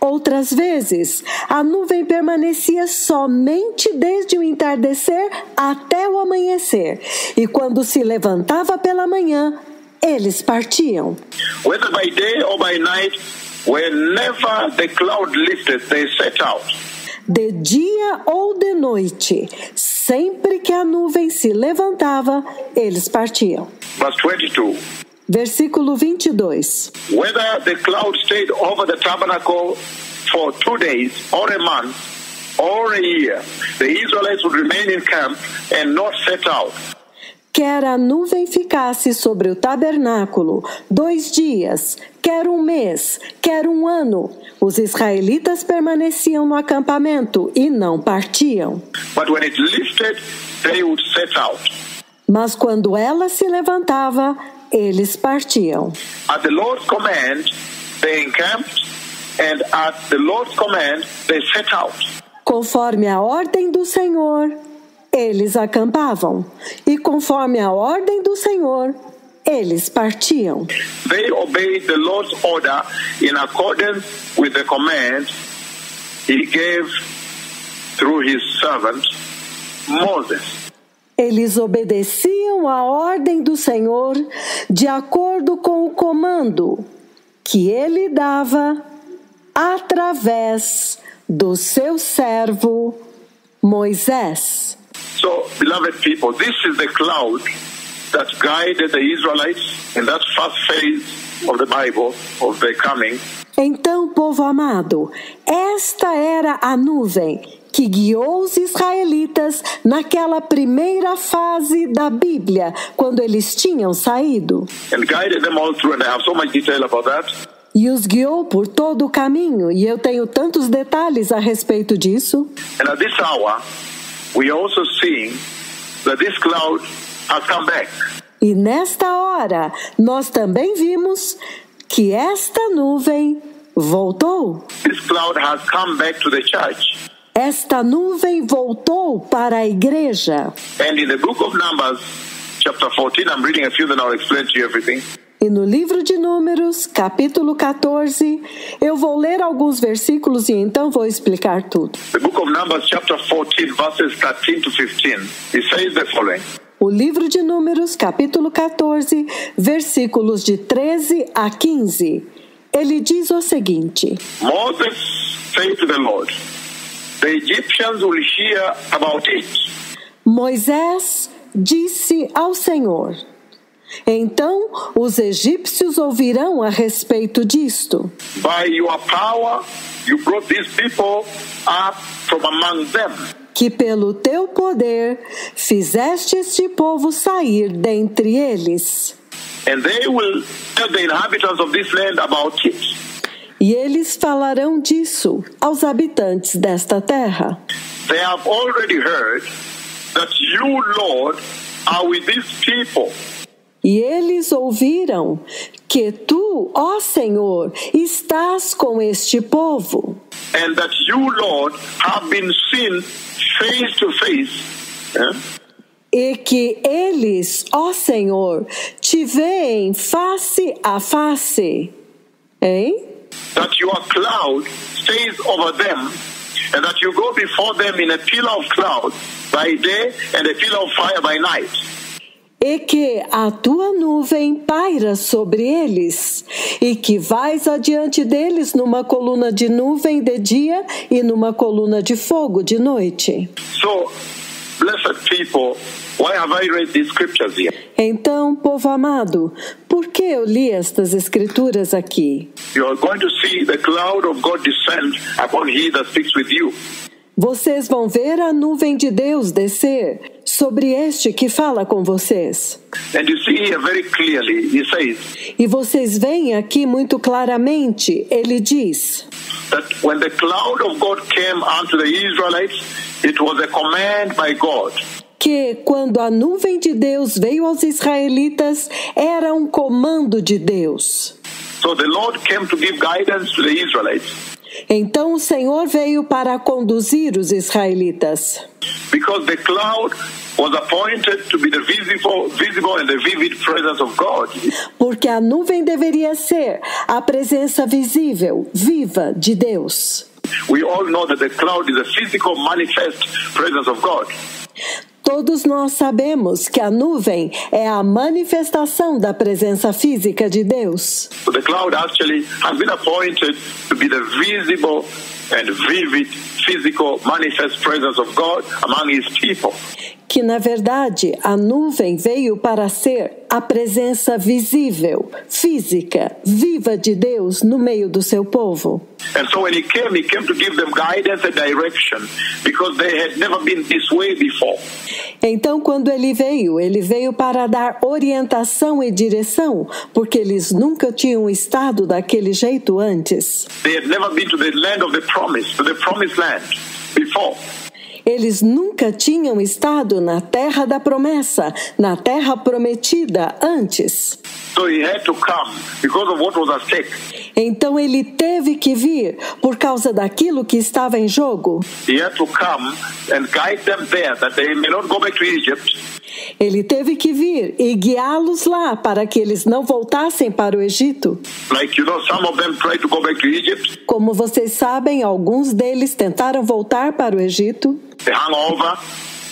Outras vezes, a nuvem permanecia somente desde o entardecer até o amanhecer, e quando se levantava pela manhã, eles partiam. Whether by day or by night, whenever the cloud lifted, they set out. De dia ou de noite, sempre que a nuvem se levantava, eles partiam. Verse 22. Versículo 22. Whether the cloud stayed over the tabernacle for 2 days, or a month, or a year, the Israelites would remain in camp and not set out. Quer a nuvem ficasse sobre o tabernáculo 2 dias, quer 1 mês, quer 1 ano, os israelitas permaneciam no acampamento e não partiam. But when it lifted, they would set out. Mas quando ela se levantava, eles partiam. At the Lord's command, they encamped, and at the Lord's command, they set out. Conforme a ordem do Senhor, eles acampavam, e conforme a ordem do Senhor, eles partiam. They obeyed the Lord's order in accordance with the command He gave through His servant Moses. Eles obedeciam a ordem do Senhor de acordo com o comando que Ele dava através do seu servo Moisés. So, beloved people, this is the cloud that guided the Israelites in that first phase of the Bible, of their coming. Então, povo amado, esta era a nuvem que guiou os israelitas naquela primeira fase da Bíblia, quando eles tinham saído. And guided them all through, and I have so much detail about that. E os guiou por todo o caminho, e eu tenho tantos detalhes a respeito disso. And at this hour, we are also seeing that this cloud has come back. E nesta hora, nós também vimos que esta nuvem voltou. This cloud has come back to the church. Esta nuvem voltou para a igreja. And in the book of Numbers, chapter 14, I'm reading a few, then I'll explain to you everything. E no livro de Números, capítulo 14, eu vou ler alguns versículos e então vou explicar tudo. The book of Numbers, chapter 14, verses 13 to 15, it says the following. O livro de Números, capítulo 14, versículos de 13 a 15. Ele diz o seguinte: Moses said to the Lord, the Egyptians will hear about it. Moisés disse ao Senhor: então os egípcios ouvirão a respeito disto. By your power, you brought these people up from among them. Que pelo teu poder fizeste este povo sair dentre eles. And they will tell the inhabitants of this land about it. E eles falarão disso aos habitantes desta terra. They have already heard that you, Lord, are with these people. E eles ouviram que tu, ó Senhor, estás com este povo. And that you, Lord, have been seen face to face. E que eles, ó Senhor, te veem face a face. Hein? That your cloud stays over them, and that you go before them in a pillar of cloud by day and a pillar of fire by night. E que a tua nuvem paira sobre eles, e que vais adiante deles numa coluna de nuvem de dia e numa coluna de fogo de noite. So, blessed people, why have I read these scriptures here? Então, povo amado, por que eu li estas escrituras aqui? You are going to see the cloud of God descend upon he that speaks with you. Vocês vão ver a nuvem de Deus descer sobre este que fala com vocês. And you see here very clearly, he says, E vocês veem aqui muito claramente, ele diz, that when the cloud of God came unto the Israelites, it was a command by God. Que quando a nuvem de Deus veio aos israelitas, era um comando de Deus. So the Lord came to give guidance to the Israelites. Então o Senhor veio para conduzir os israelitas. Because the cloud was appointed to be the visible and the vivid presence of God. Porque a nuvem deveria ser a presença visível, viva de Deus. We all know that the cloud is a physical manifest presence of God. Todos nós sabemos que a nuvem é a manifestação da presença física de Deus. So the cloud actually has been appointed to be the visible and vivid physical manifest presence of God among his people. Que, na verdade, a nuvem veio para ser a presença visível, física, viva de Deus no meio do seu povo. And so when he came to give them guidance and direction, because they had never been this way before. Então, quando ele veio para dar orientação e direção, porque eles nunca tinham estado daquele jeito antes. They had never been to the land of the promise, to the promised land before. Eles nunca tinham estado na terra da promessa, na terra prometida antes. So he had to come because of what was at stake. Então ele teve que vir por causa daquilo que estava em jogo. He had to come and guide them there that they may not go back to Egypt. Ele teve que vir e guiá-los lá para que eles não voltassem para o Egito. Like some of them tried to go back to Egypt. Como vocês sabem, alguns deles tentaram voltar para o Egito. They hung over,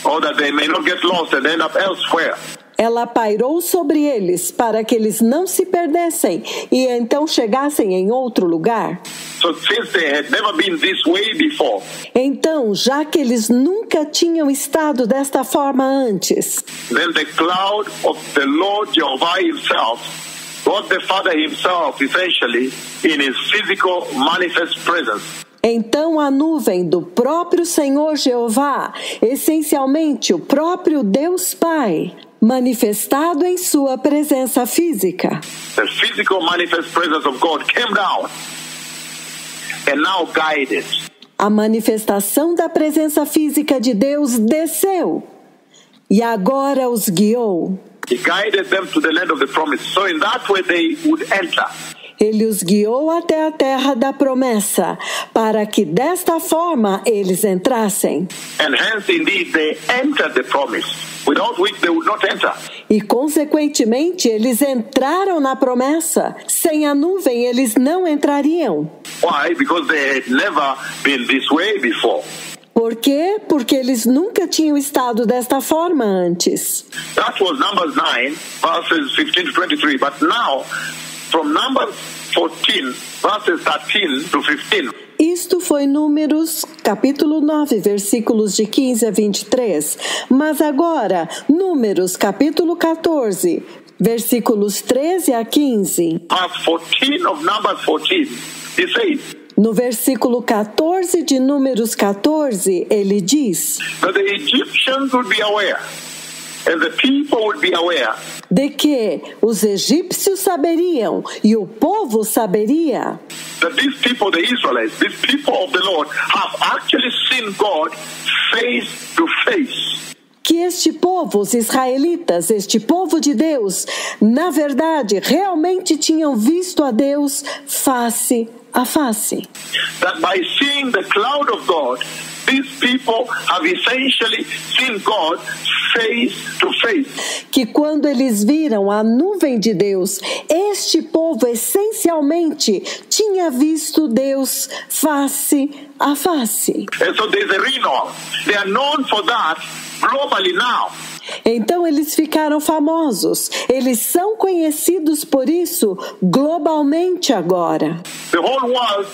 or that they may not get lost and end up elsewhere. Ela pairou sobre eles para que eles não se perdessem e então chegassem em outro lugar. So since they had never been this way before, então, já que eles nunca tinham estado desta forma antes, then the cloud of the Lord Jehovah himself, God the Father himself, essentially, in his physical manifest presence. Então a nuvem do próprio Senhor Jeová, essencialmente o próprio Deus Pai, manifestado em sua presença física. The physical manifest presence of God came down and now guided. A manifestação da presença física de Deus desceu e agora os guiou. He guided them to the land of the promise. So in that way they would enter. Ele os guiou até a terra da promessa, para que desta forma eles entrassem. And hence, indeed, they entered the promise, without which they would not enter. E, consequentemente, eles entraram na promessa. Sem a nuvem, eles não entrariam. Why? Because they had never been this way before. Por quê? Porque eles nunca tinham estado desta forma antes. That was Numbers 9, verses 15 to 23. But now, from Numbers 14, verses 13 to 15. Isto foi Números, capítulo 9, versículos de 15 a 23. Mas agora, Números, capítulo 14, versículos 13 a 15. Verse 14 of Numbers 14, it says, no versículo 14 de Números 14, ele diz that the Egyptians would be aware, and the people would be aware, de que os egípcios saberiam e o povo saberia that these people, the Israelites, these people of the Lord, have actually seen God face to face. Que este povo, os israelitas, este povo de Deus, na verdade, realmente tinham visto a Deus face a face. That by seeing the cloud of God, these people have essentially seen God face to face. Que quando eles viram a nuvem de Deus, este povo essencialmente tinha visto Deus face a face. And so there's a renown. They are known for that globally now. Então eles ficaram famosos. Eles são conhecidos por isso globalmente agora. The whole world,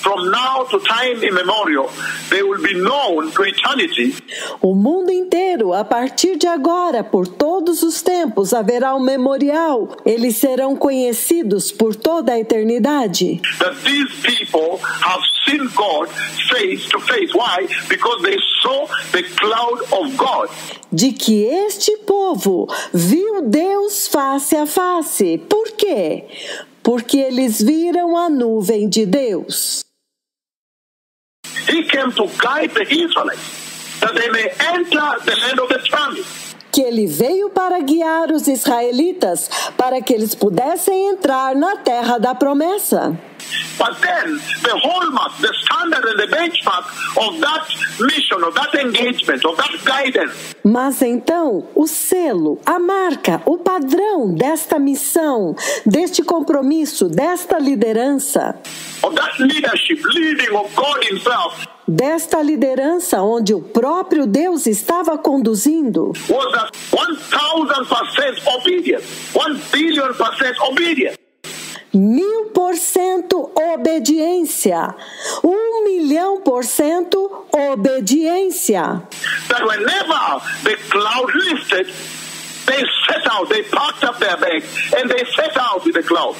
from now to time immemorial, they will be known to eternity. O mundo inteiro, a partir de agora, por todos os tempos, haverá um memorial. Eles serão conhecidos por toda a eternidade. That these people have seen God face to face. Why? Because they saw the cloud of God. De que este povo viu Deus face a face. Por quê? Porque eles viram a nuvem de Deus. He came to guide the Israelites, that they may enter the land of the promise. Que ele veio para guiar os israelitas, para que eles pudessem entrar na terra da promessa. But then the hallmark, the standard and the benchmark of that mission, of that engagement, of that guidance. Mas então, o selo, a marca, o padrão desta missão, deste compromisso, desta liderança, of that leadership, leading of God himself, desta liderança onde o próprio Deus estava conduzindo, was that 1,000% obedience, 1,000,000,000% obedience. 1000% obediência, 1.000,000% obediência. That whenever the cloud lifted, they set out, they packed up their bags and they set out with the cloud.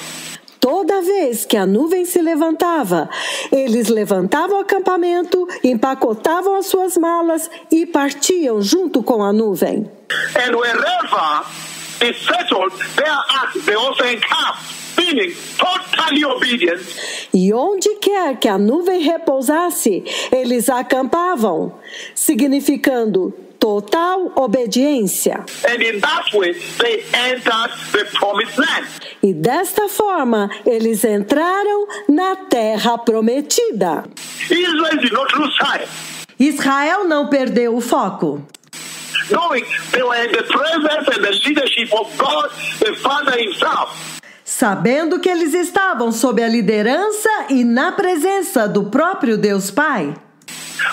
Toda vez que a nuvem se levantava, eles levantavam o acampamento, empacotavam as suas malas e partiam junto com a nuvem. And wherever it settled, thereat they also encamped, meaning totally obedient. E onde quer que a nuvem repousasse, eles acampavam, significando total obediência. And in that way, they entered the promised land. E desta forma, eles entraram na terra prometida. Israel did not lose sight, Israel não perdeu o foco. knowing they were in the presence and the leadership of God, the Father himself. Sabendo que eles estavam sob a liderança e na presença do próprio Deus Pai.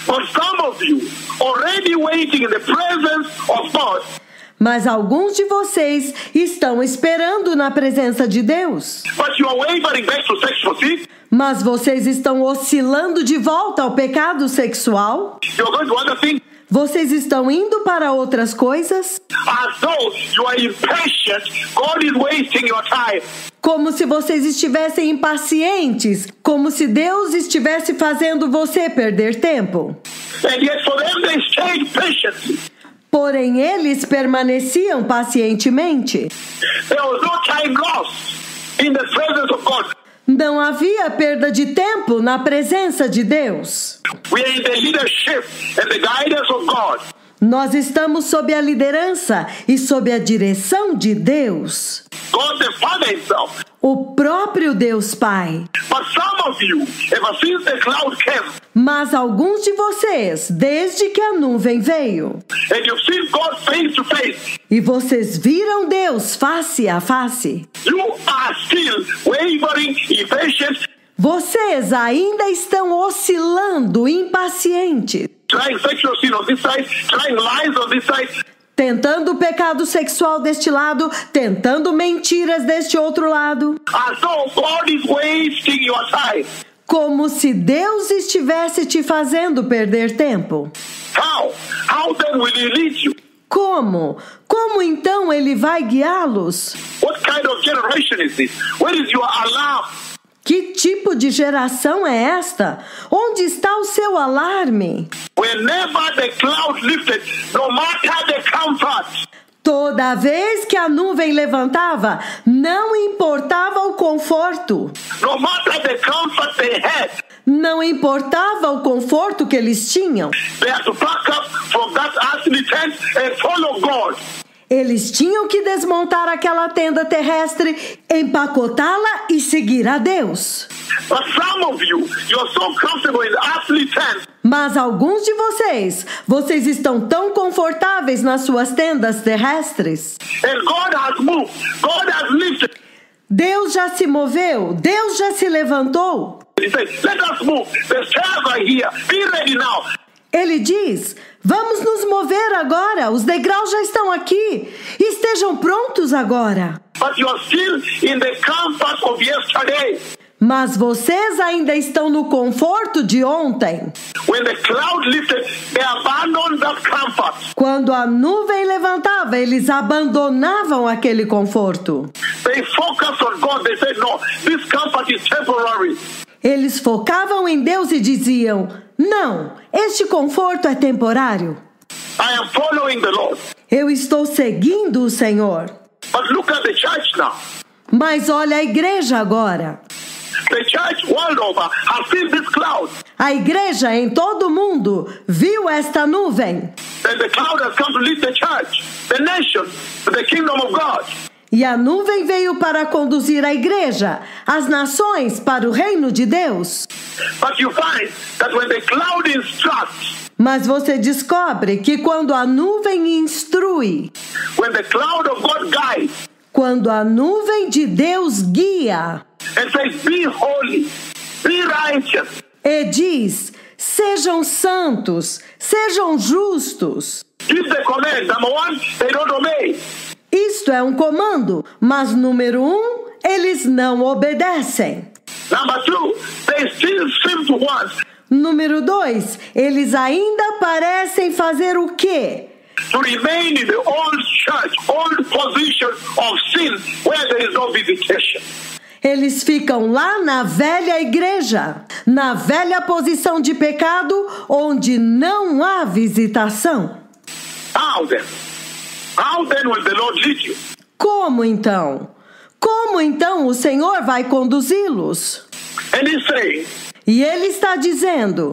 But some of you already waiting in the presence of God, Mas alguns de vocês estão esperando na presença de Deus. but you are wavering back to sexual sin. Mas vocês estão oscilando de volta ao pecado sexual? You're going to other things Vocês estão indo para outras coisas? as though you are impatient. God is wasting your time. Como se vocês estivessem impacientes, como se Deus estivesse fazendo você perder tempo. And yet for them they stayed patiently. Porém, eles permaneciam pacientemente. There was no time lost in the presence of God. Não havia perda de tempo na presença de Deus. We are in the leadership and the guidance of God. Nós estamos sob a liderança e sob a direção de Deus, God the Father himself. o próprio Deus Pai. But some of you, ever since the cloud came, Mas alguns de vocês, desde que a nuvem veio, and you've seen God face to face, e vocês viram Deus face a face, you are still wavering, impatient, vocês ainda estão oscilando, impacientes, trying sexual sin on this side, trying lies on this side. tentando o pecado sexual deste lado, tentando mentiras deste outro lado, As though God is wasting your time. como se Deus estivesse te fazendo perder tempo. How? How then will he lead you? Como? Como então ele vai guiá-los? What kind of generation is this? Where is your alarm? Que tipo de geração é esta? Onde está o seu alarme? Whenever the cloud lifted, no matter the comfort, Toda vez que a nuvem levantava, não importava o conforto. no matter the comfort they had, Não importava o conforto que eles tinham. they had to pack up from that earthly tent and follow God. Eles tinham que desmontar aquela tenda terrestre, empacotá-la e seguir a Deus. But some of you, you're so comfortable in the earthly tent, Mas alguns de vocês estão tão confortáveis nas suas tendas terrestres. and God has moved, God has lifted. Deus já se moveu, Deus já se levantou. He said, let us move. The stairs are here. Be ready now. Ele diz: vamos nos mover agora, os degraus já estão aqui, estejam prontos agora. But you're still in the comfort of yesterday. Mas vocês ainda estão no conforto de ontem. When the cloud lifted, they abandoned that comfort. Quando a nuvem levantava, eles abandonavam aquele conforto. They focused on God. They said, no, this comfort is temporary. Eles focavam em Deus e diziam: não, este conforto é temporário. I am following the Lord. Eu estou seguindo o Senhor. But look at the church now. Mas olha a igreja agora. The church world over has seen this cloud. A igreja em todo o mundo viu esta nuvem. And the cloud has come to lead the church, the nation, to the kingdom of God. E a nuvem veio para conduzir a igreja, as nações, para o reino de Deus. But you find that when the cloud instructs, Mas você descobre que quando a nuvem instrui, when the cloud of God guides quando a nuvem de Deus guia and says, be holy, be righteous, e diz, sejam santos, sejam justos. give the command. Number one, they don't obey. Isto é um comando, mas número 1, eles não obedecem. Number two, they still seem to want Número 2, eles ainda parecem fazer o quê? to remain in the old church, old position of sin where there is no visitation. Eles ficam lá na velha igreja, na velha posição de pecado, onde não há visitação. How then? How then will the Lord lead you? Como então? Como então o Senhor vai conduzi-los? And he's saying, E ele está dizendo,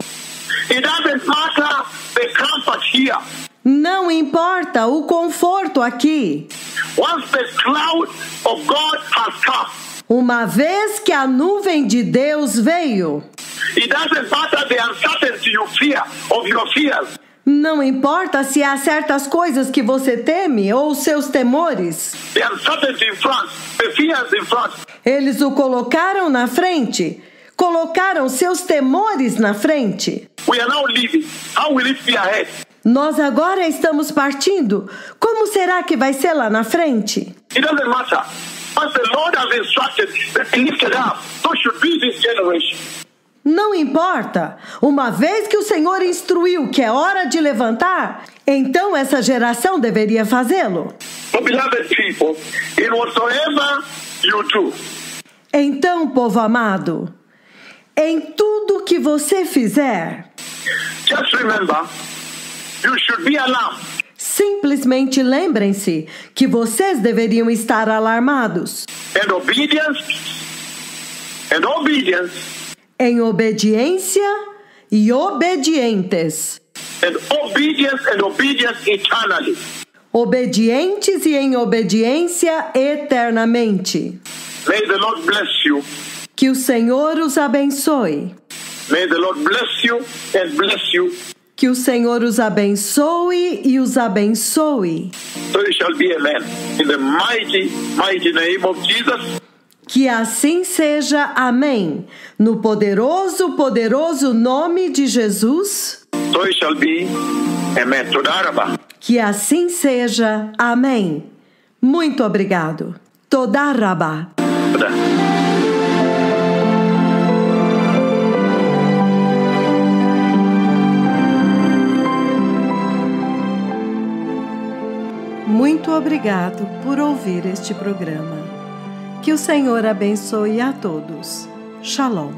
it doesn't matter the comfort here. não importa o conforto aqui. Once the cloud of God has come, Uma vez que a nuvem de Deus veio, it doesn't matter the uncertainty you fear of your fears. não importa se há certas coisas que você teme ou seus temores, The uncertainty in front, the fears in front. eles o colocaram na frente, colocaram seus temores na frente. We are now leaving. How will it be ahead? Nós agora estamos partindo. Como será que vai ser lá na frente? It doesn't matter. Once the Lord has instructed, be lifted up. So should be this generation. Não importa. Uma vez que o Senhor instruiu que é hora de levantar, então essa geração deveria fazê-lo. So, beloved people, in whatsoever you do, Então, povo amado, em tudo que você fizer, just remember, you should be alarmed. simplesmente lembrem-se que vocês deveriam estar alarmados, And obedience, em obediência e obedientes, and obedience eternally. obedientes e em obediência eternamente. May the Lord bless you. Que o Senhor os abençoe. May the Lord bless you and bless you. Que o Senhor os abençoe e os abençoe. So it shall be, amen. In the mighty, mighty name of Jesus. Que assim seja, amém. No poderoso, poderoso nome de Jesus. So it shall be, amen. Toda rabba. Que assim seja, amém. Muito obrigado. Toda rabá. Toda. Muito obrigado por ouvir este programa. Que o Senhor abençoe a todos. Shalom.